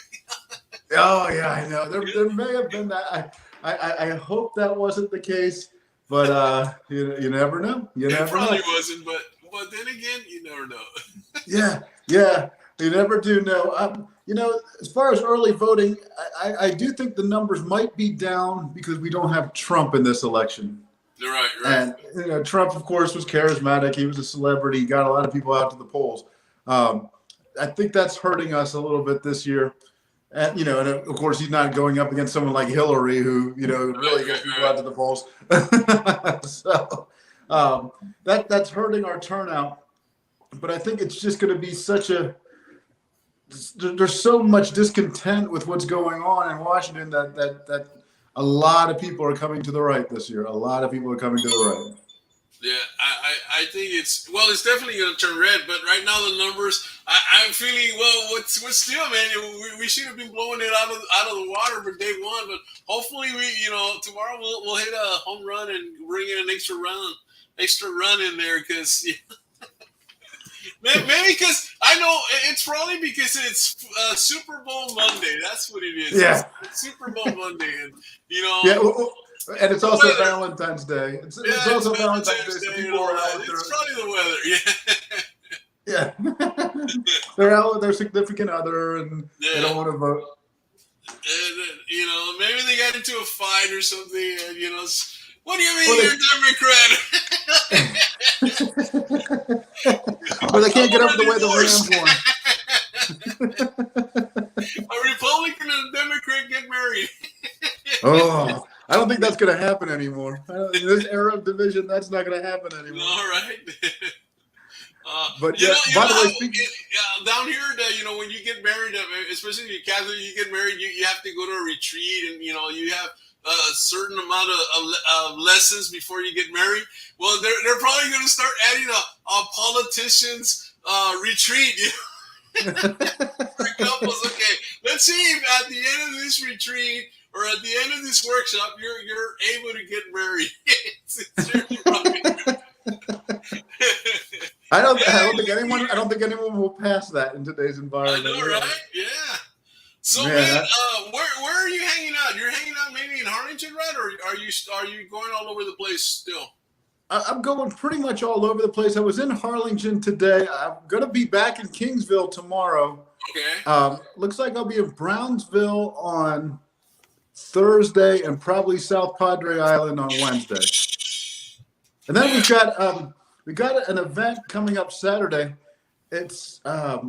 Oh yeah, I know. There may have been that. I hope that wasn't the case, but you never know. It probably wasn't, but then again, you never know. Yeah, you never do know. As far as early voting, I do think the numbers might be down because we don't have Trump in this election. You're right. And Trump, of course, was charismatic. He was a celebrity. He got a lot of people out to the polls. I think that's hurting us a little bit this year. And and of course, he's not going up against someone like Hillary, who really gets people out to the polls. So that's hurting our turnout. But I think it's just going to be there's so much discontent with what's going on in Washington that a lot of people are coming to the right this year. A lot of people are coming to the right. Yeah, I think it's definitely going to turn red. But right now the numbers, I'm feeling what's still, man. We should have been blowing it out of the water for day one. But hopefully tomorrow we'll hit a home run and bring in an extra run in there because. Maybe because I know it's probably because it's Super Bowl Monday. That's what it is. Yeah, it's Super Bowl Monday, and Yeah, and it's also Valentine's Day. It's also Valentine's Day. So people are out there. It's probably the weather. Yeah. They're out with their significant other, and they don't want to vote. And, maybe they got into a fight or something, and what do you mean you're a Democrat? Or they can't get over the way the Rams won. A Republican and a Democrat get married. Oh, I don't think that's going to happen anymore. In this era of division, that's not going to happen anymore. All right. But by the way, down here, when you get married, especially if you're Catholic, you get married, you have to go to a retreat, and you have a certain amount of lessons before you get married. Well, they're probably going to start adding a politician's retreat. For couples, okay. Let's see if at the end of this retreat or at the end of this workshop, you're able to get married. I don't think anyone will pass that in today's environment. I know, right? Yeah. So, man, where are you hanging out? You're hanging out maybe in Harlingen, right? Or are you going all over the place still? I'm going pretty much all over the place. I was in Harlingen today. I'm going to be back in Kingsville tomorrow. Okay. Looks like I'll be in Brownsville on Thursday and probably South Padre Island on Wednesday. And then we got an event coming up Saturday. It's I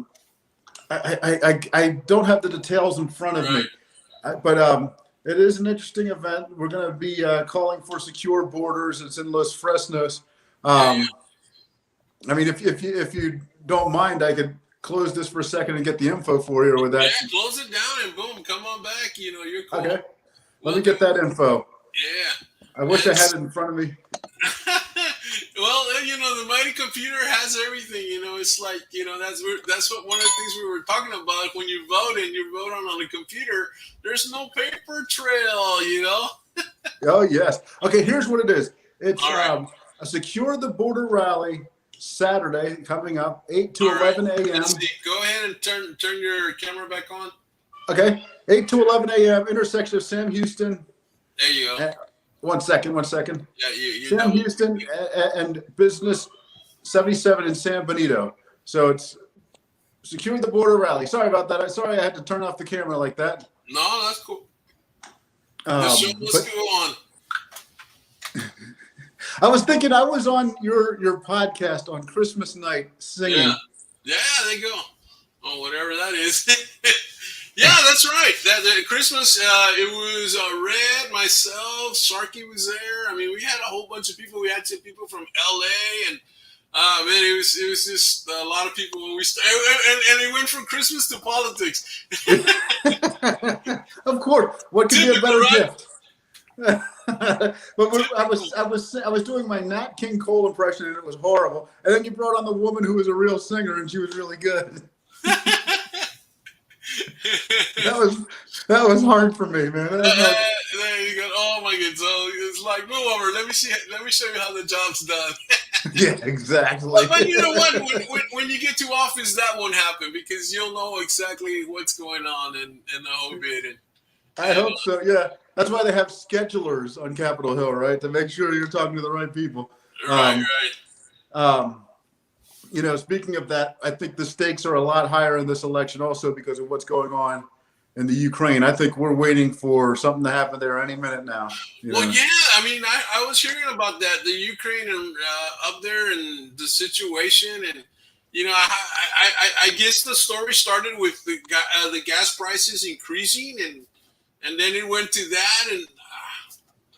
don't have the details in front of me, but it is an interesting event. We're going to be calling for secure borders. It's in Los Fresnos. I mean, if you don't mind, I could close this for a second and get the info for you. Or with that, close it down and boom, come on back. You're cool. Okay, let me get that info. Yeah. I wish I had it in front of me. Well, the mighty computer has everything. It's like that's what one of the things we were talking about. When you vote and you vote on a computer, there's no paper trail. Oh yes. Okay. Here's what it is. It's a Secure the Border rally Saturday coming up, 8 to 11 a.m. Let's see. Go ahead and turn your camera back on. Okay. 8 to 11 a.m. intersection of Sam Houston. There you go. One second. Yeah, Sam Houston and Business 77 in San Benito. So it's Secure the Border Rally. Sorry about that. Sorry I had to turn off the camera like that. No, that's cool. The show must go on. I was thinking I was on your podcast on Christmas night singing. Yeah, there you go. Oh, whatever that is. Yeah, that's right. That Christmas, it was Red, myself, Sharky was there. I mean, we had a whole bunch of people. We had some people from LA, and man, it was just a lot of people. And it went from Christmas to politics. Of course, what could be a better gift? But I was doing my Nat King Cole impression, and it was horrible. And then you brought on the woman who was a real singer, and she was really good. That was hard for me, man. There you go. Oh my God! So it's like, move over. Let me show you how the job's done. Yeah, exactly. But you know what? When you get to office, that won't happen because you'll know exactly what's going on in the whole bit. I hope so. Yeah, that's why they have schedulers on Capitol Hill, right? To make sure you're talking to the right people. Right. You know, speaking of that, I think the stakes are a lot higher in this election also because of what's going on in the Ukraine. I think we're waiting for something to happen there any minute now. Well, yeah. I mean, I was hearing about that, the Ukraine and up there and the situation. And, you know, I guess the story started with the gas prices increasing and then it went to that. And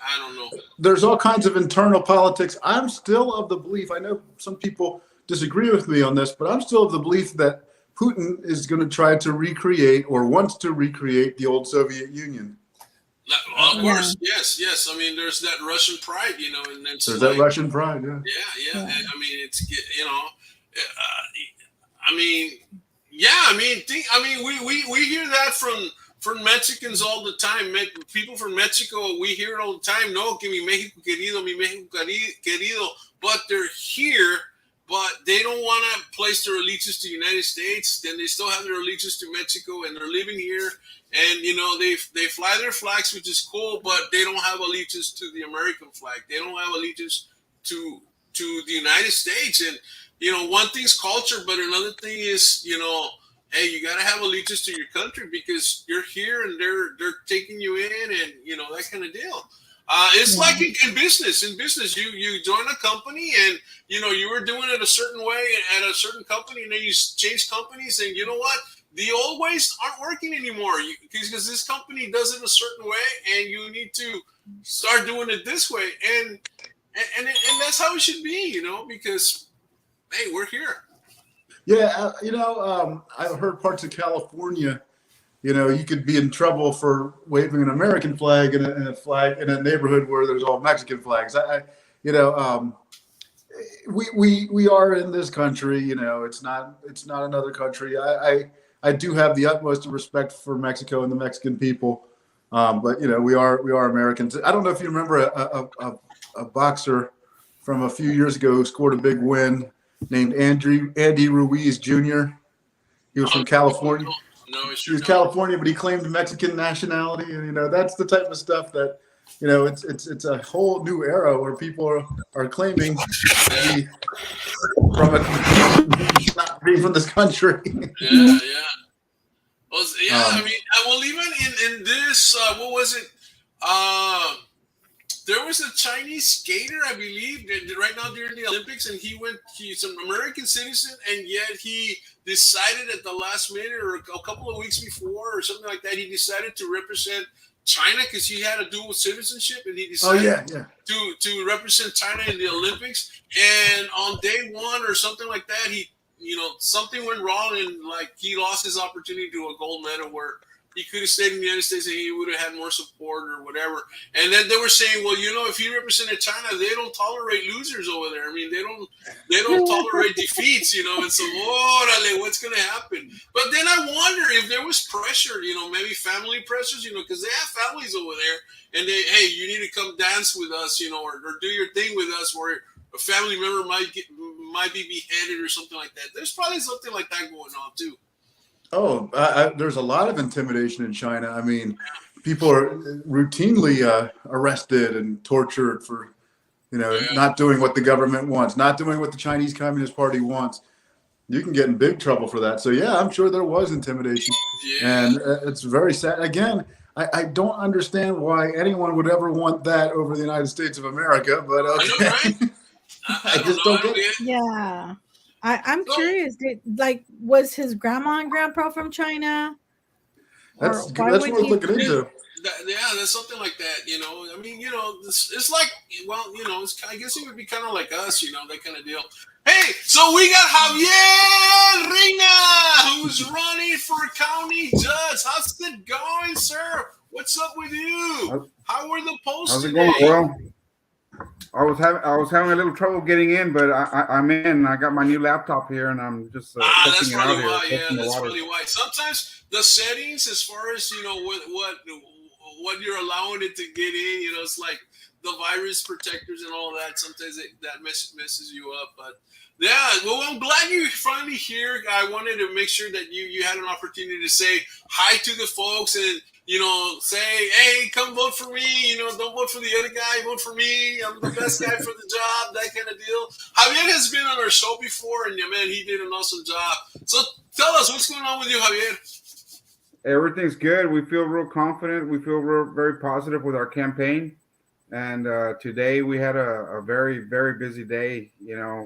I don't know. There's all kinds of internal politics. I'm still of the belief, I know some people disagree with me on this, but I'm still of the belief that Putin is going to try to recreate or wants to recreate the old Soviet Union. Of course, yes. I mean, there's that Russian pride, you know, and then there's that Russian pride, yeah. Yeah. I mean, it's, you know, we hear that from Mexicans all the time. People from Mexico, we hear it all the time. No, que mi México querido, mi México querido, but they're here. But they don't want to place their allegiance to the United States. Then they still have their allegiance to Mexico, and they're living here. And you know they fly their flags, which is cool, but they don't have allegiance to the American flag. They don't have allegiance to the United States. And you know, one thing's culture, but another thing is, you know, hey, you got to have allegiance to your country because you're here and they're taking you in, and you know that kind of deal. It's like in business. In business, you join a company and, you know, you were doing it a certain way at a certain company and then you change companies and you know what? The old ways aren't working anymore because this company does it a certain way and you need to start doing it this way. And that's how it should be, you know, because, hey, we're here. Yeah, you know, I've heard parts of California, you know, you could be in trouble for waving an American flag in a flag in a neighborhood where there's all Mexican flags. We are in this country. You know, it's not another country. I do have the utmost respect for Mexico and the Mexican people, but you know, we are Americans. I don't know if you remember a boxer from a few years ago who scored a big win named Andy Ruiz Jr. He was from California. No, he was California, but he claimed Mexican nationality, and you know that's the type of stuff that, you know, it's a whole new era where people are claiming to be not being from this country. Yeah. Well, I mean, well, even in this, what was it? There was a Chinese skater, I believe, right now during the Olympics, and he's an American citizen, and yet he decided at the last minute or a couple of weeks before or something like that, he decided to represent China because he had a dual citizenship, and he decided to represent China in the Olympics. And on day one or something like that, something went wrong, and like he lost his opportunity to a gold medal where he could have stayed in the United States and he would have had more support or whatever. And then they were saying, well, you know, if he represented China, they don't tolerate losers over there. I mean, they don't tolerate defeats, you know. And so, what's going to happen? But then I wonder if there was pressure, you know, maybe family pressures, you know, because they have families over there, and hey, you need to come dance with us, you know, or do your thing with us, where a family member might be beheaded or something like that. There's probably something like that going on too. Oh, there's a lot of intimidation in China. I mean, people are routinely arrested and tortured for, Yeah. not doing what the government wants, not doing what the Chinese Communist Party wants. You can get in big trouble for that. So yeah, I'm sure there was intimidation, Yeah. and it's very sad. Again, I don't understand why anyone would ever want that over the United States of America, but I know, right? okay. I I don't just know. I don't don't get it. get it. Yeah. I'm So, curious. Was his grandma and grandpa from China? Or why That's would worth he? looking into. yeah, there's something like that, I mean, it's like, well, I guess it would be kind of like us, that kind of deal. Hey, so we got Javier Reina, who's running for county judge. How's it going, sir? What's up with you? How were the polls How's it today? going? Well, I was having a little trouble getting in, but I'm in. I got my new laptop here, and I'm just That's testing it probably out here. why. Yeah, testing the that's waters. probably why. Sometimes the settings, as far as what you're allowing it to get in, it's like the virus protectors and all that. Sometimes that messes you up. But yeah, well, I'm glad you're finally here. I wanted to make sure that you had an opportunity to say hi to the folks and say, hey, come vote for me. Don't vote for the other guy. Vote for me. I'm the best guy for the job. That kind of deal. Javier has been on our show before, and man, he did an awesome job. So tell us what's going on with you, Javier. Everything's good. We feel real confident. We feel very positive with our campaign. And today we had a very, very busy day,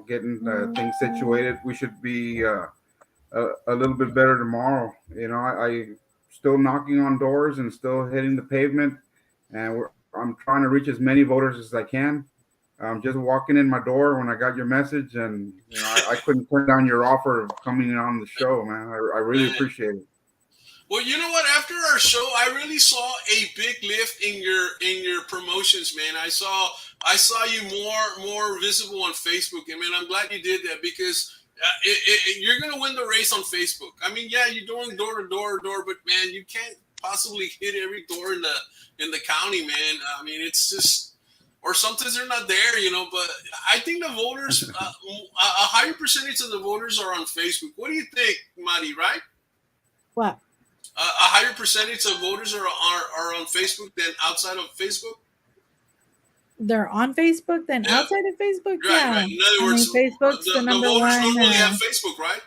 getting things situated. We should be a little bit better tomorrow. I still knocking on doors and still hitting the pavement. And I'm trying to reach as many voters as I can. I'm just walking in my door when I got your message, and I couldn't turn down your offer of coming on the show, man. I really appreciate it. Well, you know what? After our show, I really saw a big lift in your promotions, man. I saw you more visible on Facebook, and man, I'm glad you did that because you're gonna win the race on Facebook. I mean, yeah, you're doing door to door, but man, you can't possibly hit every door in the county, man. I mean, it's just, or sometimes they're not there, But I think the voters, a higher percentage of the voters are on Facebook. What do you think, Madi? Right? What? A higher percentage of voters are on Facebook than outside of Facebook? They're on Facebook than outside of Facebook? Right. In other words, Facebook's the number voters one. normally have Facebook, right?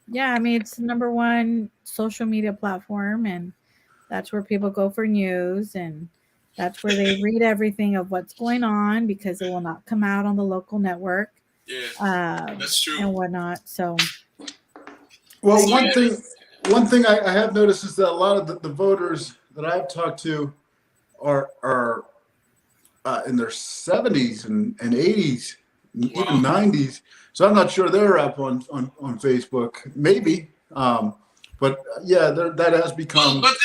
Yeah, I mean, it's the number one social media platform, and that's where people go for news, and that's where they read everything of what's going on because it will not come out on the local network. Yeah, that's true. And whatnot. So, well, one thing I have noticed is that a lot of the voters that I've talked to are in their 70s and 80s, even 90s. So I'm not sure they're up on Facebook. Maybe, but yeah, that has become. But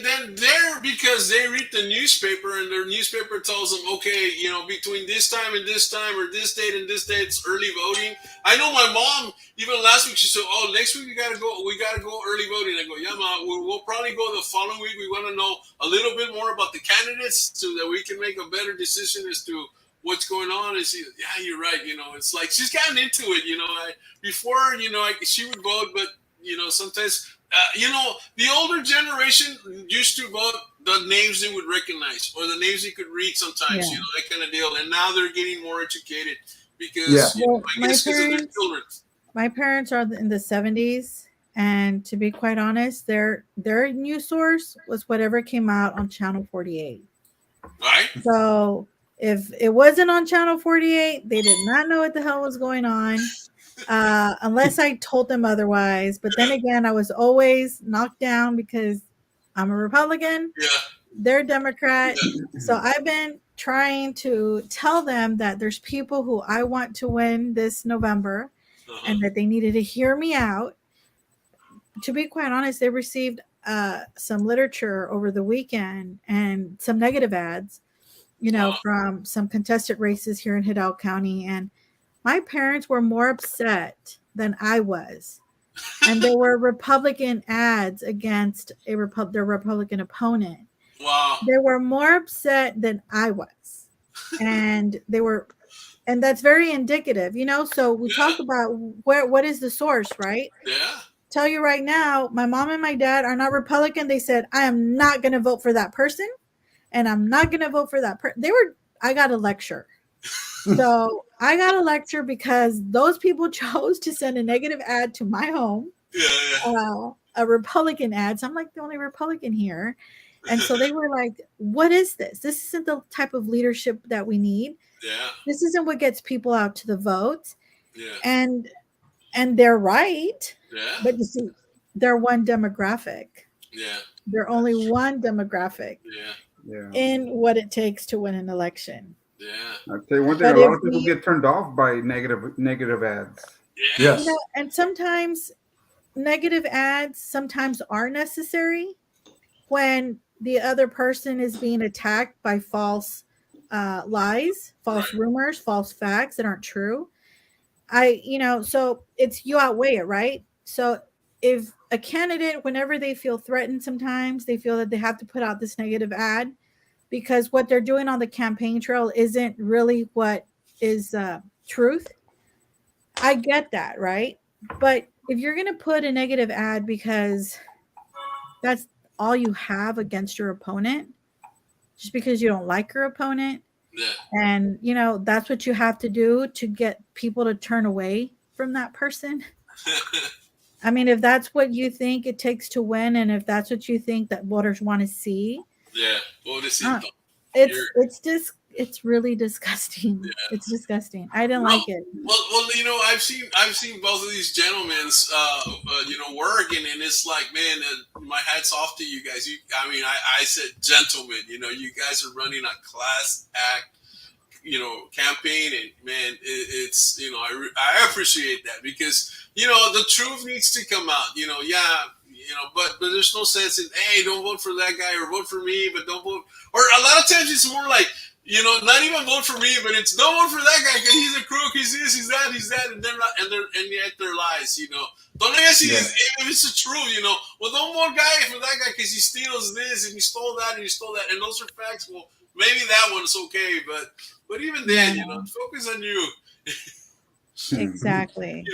then they're, because they read the newspaper and their newspaper tells them, okay, between this time and this time, or this date and this date, it's early voting. I know my mom, even last week, she said, oh, next week we gotta go early voting. I go, yeah, Mom, we'll probably go the following week. We want to know a little bit more about the candidates so that we can make a better decision as to what's going on. And she, yeah, you're right. It's like she's gotten into it. Before, she would vote, but sometimes, the older generation used to vote the names they would recognize or the names they could read sometimes, that kind of deal. And now they're getting more educated because, I guess because of their children. My parents are in the 70s, and to be quite honest, their news source was whatever came out on Channel 48. Right. So if it wasn't on Channel 48, they did not know what the hell was going on. Unless I told them otherwise. But then again, I was always knocked down because I'm a Republican. Yeah. They're Democrat. Yeah. So I've been trying to tell them that there's people who I want to win this November, and that they needed to hear me out. To be quite honest, they received some literature over the weekend and some negative ads, from some contested races here in Hidalgo County. And my parents were more upset than I was. And there were Republican ads against their Republican opponent. Wow. They were more upset than I was. And that's very indicative, So we talk about what is the source, right? Yeah. tell you right now, my mom and my dad are not Republican. They said, I am not going to vote for that person. And I'm not going to vote for that person. I got a lecture. So I got a lecture because those people chose to send a negative ad to my home. A Republican ad. So I'm like the only Republican here. And so they were like, what is this? This isn't the type of leadership that we need. Yeah. This isn't what gets people out to the vote. Yeah. And they're right. Yeah. But you see, they're one demographic. Yeah. They're only one demographic. Yeah. In what it takes to win an election. Yeah. I'll tell you one thing, a lot of people get turned off by negative ads. Yes. You know, and sometimes negative ads sometimes are necessary when the other person is being attacked by false lies, false rumors, false facts that aren't true. So it's you outweigh it, right? So if a candidate, whenever they feel threatened, sometimes they feel that they have to put out this negative ad because what they're doing on the campaign trail isn't really what is truth. I get that, right? But if you're going to put a negative ad because that's all you have against your opponent, just because you don't like your opponent, and that's what you have to do to get people to turn away from that person. I mean, if that's what you think it takes to win, and if that's what you think that voters want to see, it's really disgusting. Yeah. It's disgusting. I didn't like it. Well, I've seen both of these gentlemen's, work, and it's like, man, my hat's off to you guys. I said, gentlemen, you guys are running a class act, campaign, and man, it's I appreciate that because the truth needs to come out. But there's no sense in, hey, don't vote for that guy or vote for me, but don't vote. Or a lot of times it's more like, not even vote for me, but it's don't vote for that guy because he's a crook, he's this, he's that, and they're not, and yet they're lies. Don't I guess if it's the truth, well, don't vote for that guy because he steals this and he stole that and he stole that, and those are facts. Well, maybe that one's okay, but even then, focus on you. Exactly. And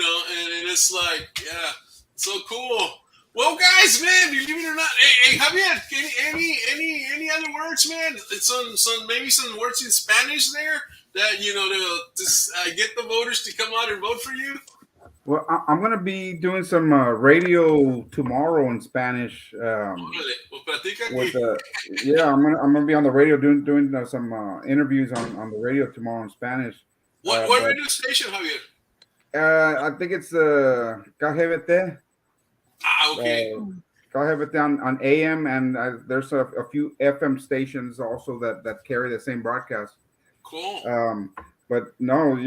it's like, yeah, so cool. Well, guys, man, believe it or not, hey, Javier, any other words, man? Maybe some words in Spanish there that to get the voters to come out and vote for you. Well, I'm gonna be doing some radio tomorrow in Spanish. I'm gonna be on the radio doing some interviews on the radio tomorrow in Spanish. What radio station, Javier? I think it's KGBT. Okay. KGBT on AM, and there's a few FM stations also that carry the same broadcast. Cool. But no,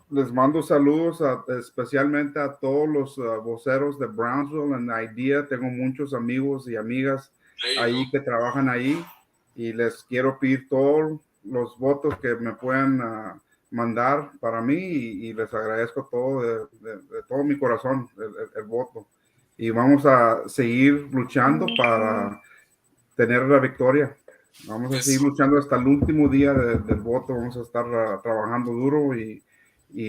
les mando saludos especialmente a todos los voceros de Brownsville and IDEA. Tengo muchos amigos y amigas ahí que trabajan ahí y les quiero pedir todos los votos que me puedan mandar para mí y les agradezco todo de todo mi corazón el voto. Y vamos a seguir luchando para tener la victoria. Vamos a seguir luchando hasta el último día del voto. Vamos a estar trabajando duro y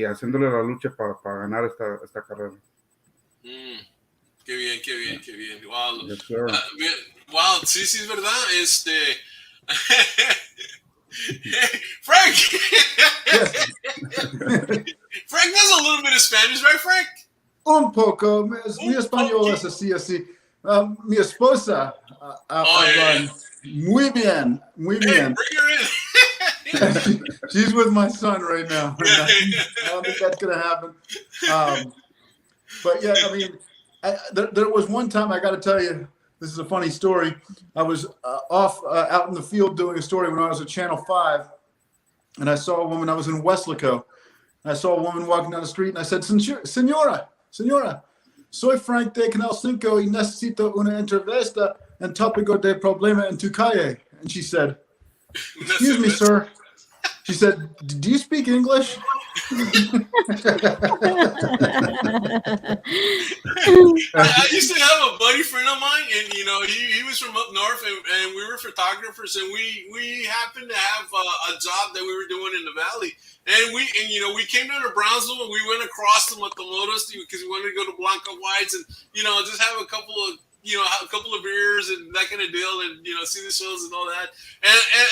haciéndole la lucha para ganar esta carrera. Qué bien. Wow. Yes, sir. Wow, sí, es verdad. Frank! Frank does a little bit of Spanish, right, Frank? Un poco. Mi español es así. Mi esposa habla muy bien. Hey, bring her in. She's with my son right now. I don't think that's going to happen. But yeah, I mean, there was one time, I got to tell you, this is a funny story. I was out in the field doing a story when I was at Channel 5, and I saw a woman. I was in Weslaco. I saw a woman walking down the street, and I said, Señora, soy Frank de Canal 5 y necesito una entrevista en tópico de problema en tu calle. And she said, excuse me, sir. She said, do you speak English? I used to have a buddy friend of mine, and he was from up north, and we were photographers, and we happened to have a job that we were doing in the valley, and we came down to Brownsville, and we went across the Matamoros because we wanted to go to Blanca White's and just have a couple of beers and that kind of deal, and see the shows and all that,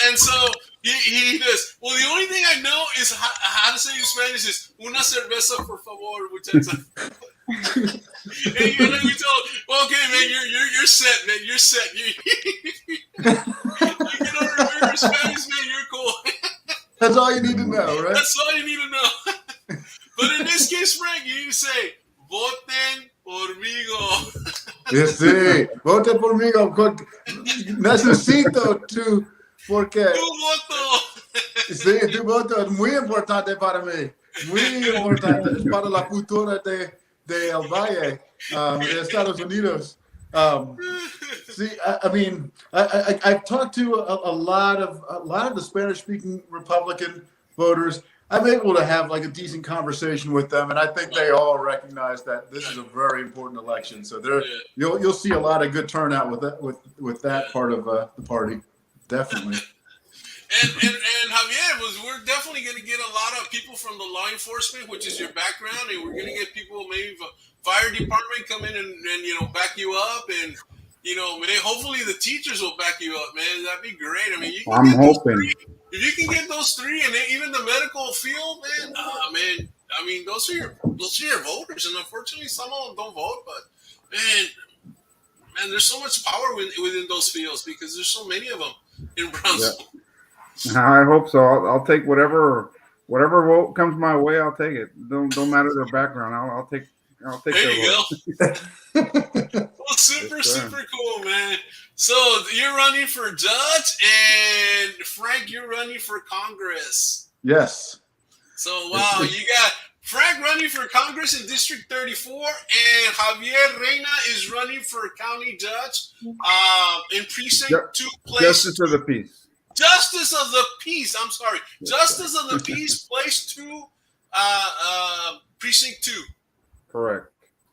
and so he does. Well, the only thing I know is how to say in Spanish is una cerveza por favor, muchacha. And we told, well, okay, man, you're set, man. You're set. You can order beer in Spanish, man. You're cool. That's all you need to know, right? That's all you need to know. But in this case, Frank, you need to say, voten pormigo. Yes, sí. Voten pormigo. Necesito tu, porque... Tu voto. Sí, tu voto es muy importante para mí. Muy importante. Es para la futura de El Valle, de Estados Unidos. See, I mean, I've talked to a lot of the Spanish-speaking Republican voters. I'm able to have like a decent conversation with them, and I think they all recognize that this is a very important election. So you'll see a lot of good turnout with that part of the party, definitely. And Javier, we're definitely going to get a lot of people from the law enforcement, which is your background, and we're going to get people maybe from fire department come in and back you up, and hopefully the teachers will back you up, man. That'd be great. I mean, I'm hoping if you can get those three, and even the medical field, man. Man, I mean, those are your voters, and unfortunately, some of them don't vote, but man, there's so much power within those fields because there's so many of them in Brownsville. Yeah. I hope so. I'll take whatever vote comes my way. I'll take it. Don't matter their background. I'll take there their you vote. Go. Well, super cool, man. So you're running for judge, and Frank, you're running for Congress. Yes. So wow, you got Frank running for Congress in District 34, and Javier Reina is running for county judge in Precinct 2. Justice of the Peace. Justice of the Peace. I'm sorry. Justice of the Peace, Place 2, Precinct 2. Correct.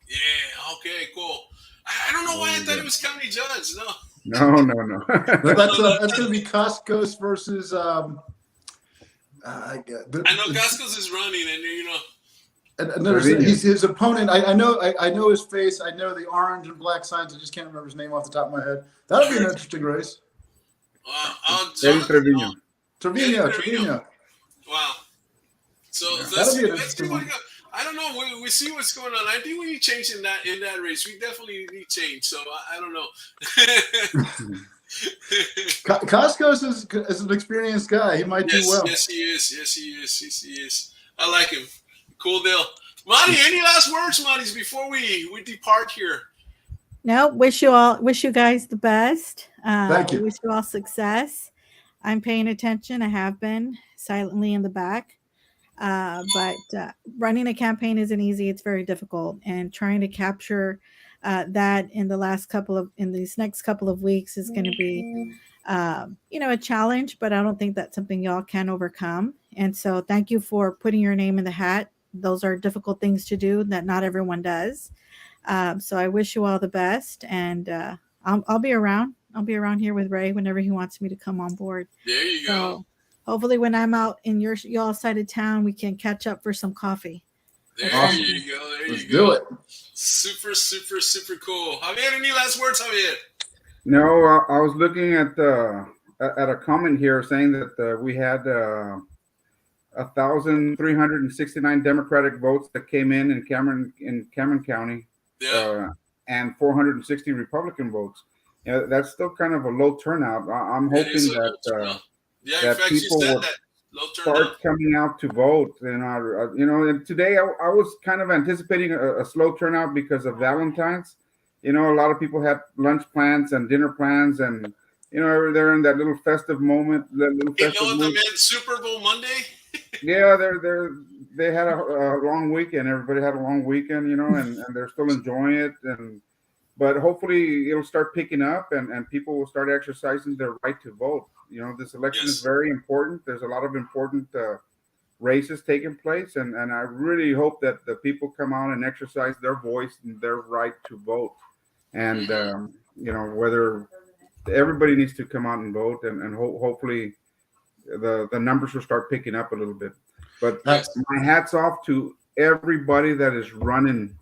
Yeah. Okay. Cool. I don't know why I thought it was county judge. No. That's going to be Costco's versus. I know Costco's is running, and And he's his opponent. I know his face. I know the orange and black signs. I just can't remember his name off the top of my head. That'll be an interesting race. Trevino. Trevino. Wow. So that'll be an interesting one. I don't know. We see what's going on. I think we need change in that race. We definitely need change. So I don't know. Costco's is an experienced guy. He might do well. Yes, he is. Yes, he is. I like him. Cool deal. Monty, any last words, Monty, before we depart here? No, wish you guys the best. Thank you. Wish you all success. I'm paying attention. I have been silently in the back. But running a campaign isn't easy. It's very difficult. And trying to capture that in these next couple of weeks is going to be, a challenge, but I don't think that's something y'all can overcome. And so thank you for putting your name in the hat. Those are difficult things to do that not everyone does. So I wish you all the best, and I'll be around. I'll be around here with Ray whenever he wants me to come on board. There you go. Hopefully when I'm out in y'all side of town, we can catch up for some coffee. There you go. Let's do it. Super, super, super cool. Javier, any last words, Javier? No, I was looking at a comment here saying that we had 1,369 Democratic votes that came in Cameron County, and 460 Republican votes. That's still kind of a low turnout. I'm hoping that people will start coming out to vote. And today I was kind of anticipating a slow turnout because of Valentine's. A lot of people have lunch plans and dinner plans, and they're in that little festive moment. Super Bowl Monday. Yeah, they had a long weekend. Everybody had a long weekend, and they're still enjoying it. But hopefully it'll start picking up, and people will start exercising their right to vote. This election is very important. There's a lot of important races taking place, and I really hope that the people come out and exercise their voice and their right to vote. And whether everybody needs to come out and vote, and hopefully the numbers will start picking up a little bit. But my hat's off to everybody that is running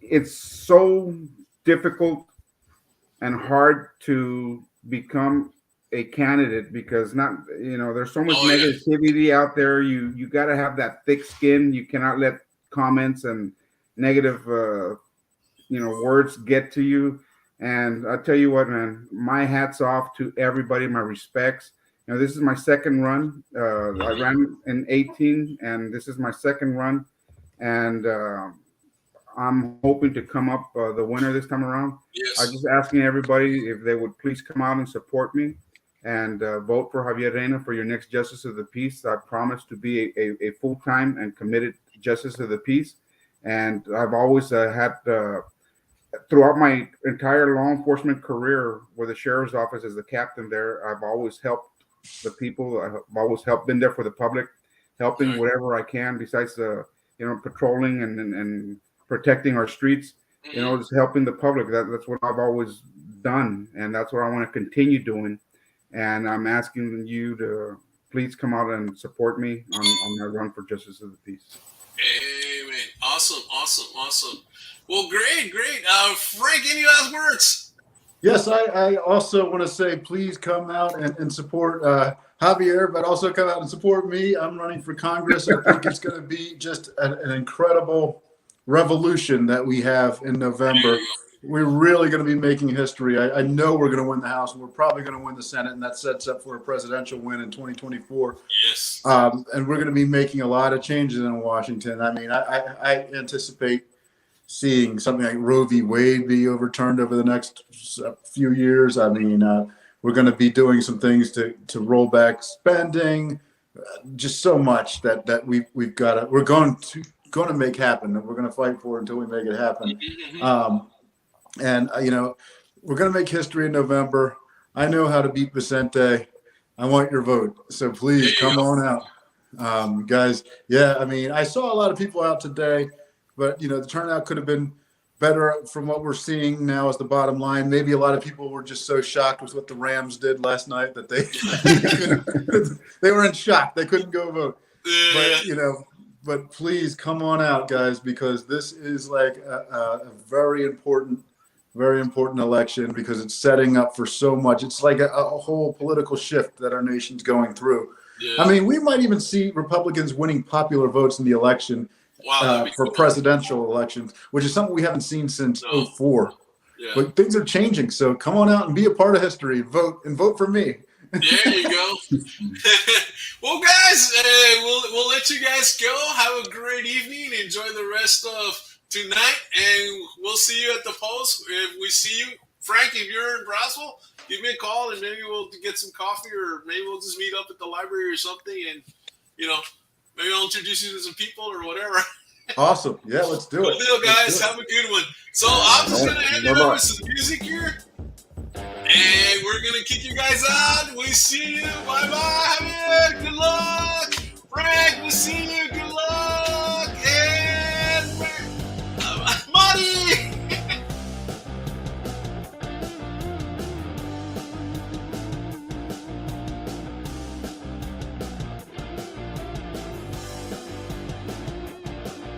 it's so difficult and hard to become a candidate because there's so much negativity out there. You got to have that thick skin. You cannot let comments and negative words get to you. And I tell you what, man, my hat's off to everybody. My respects. This is my second run. I ran in 18, and this is my second run. And I'm hoping to come up the winner this time around. Yes. I'm just asking everybody if they would please come out and support me and vote for Javier Reina for your next Justice of the Peace. I promise to be a full-time and committed Justice of the Peace. And I've always had, throughout my entire law enforcement career with the Sheriff's Office as the captain there, I've always helped the people. I've always been there for the public, helping whatever I can besides patrolling and protecting our streets, just helping the public. That's what I've always done, and that's what I want to continue doing. And I'm asking you to please come out and support me on my run for Justice of the Peace. Amen. Awesome. Well, great. Frank, any last words? Yes, I also want to say please come out and support Javier, but also come out and support me. I'm running for Congress. I think it's going to be just an incredible revolution that we have in November. We're really going to be making history. I know we're going to win the House, and we're probably going to win the Senate, and that sets up for a presidential win in 2024. Yes. And we're going to be making a lot of changes in Washington. I mean, I anticipate seeing something like Roe v. Wade be overturned over the next few years. I mean, we're going to be doing some things to roll back spending, just so much that we're going to make happen, and we're going to fight for until we make it happen. And we're going to make history in November. I know how to beat Vicente. I want your vote. So please come on out. Guys. Yeah. I mean, I saw a lot of people out today, but the turnout could have been better from what we're seeing now as the bottom line. Maybe a lot of people were just so shocked with what the Rams did last night that they were in shock. They couldn't go vote. But please come on out, guys, because this is like a very important election because it's setting up for so much. It's like a whole political shift that our nation's going through. Yeah. I mean, we might even see Republicans winning popular votes in the election for presidential elections, which is something we haven't seen since 2004. Yeah. But things are changing. So come on out and be a part of history. Vote for me. There you go. Well, guys, we'll let you guys go. Have a great evening. Enjoy the rest of tonight, and we'll see you at the post. If we see you, Frank, if you're in Brownsville, give me a call, and maybe we'll get some coffee, or maybe we'll just meet up at the library or something, and maybe I'll introduce you to some people or whatever. Awesome. Yeah, let's do it. Good deal, guys. Have a good one. So I'm just gonna end it over with some music here. And we're going to kick you guys out. We see you. Bye-bye. Good luck. Frank, we'll see you. Good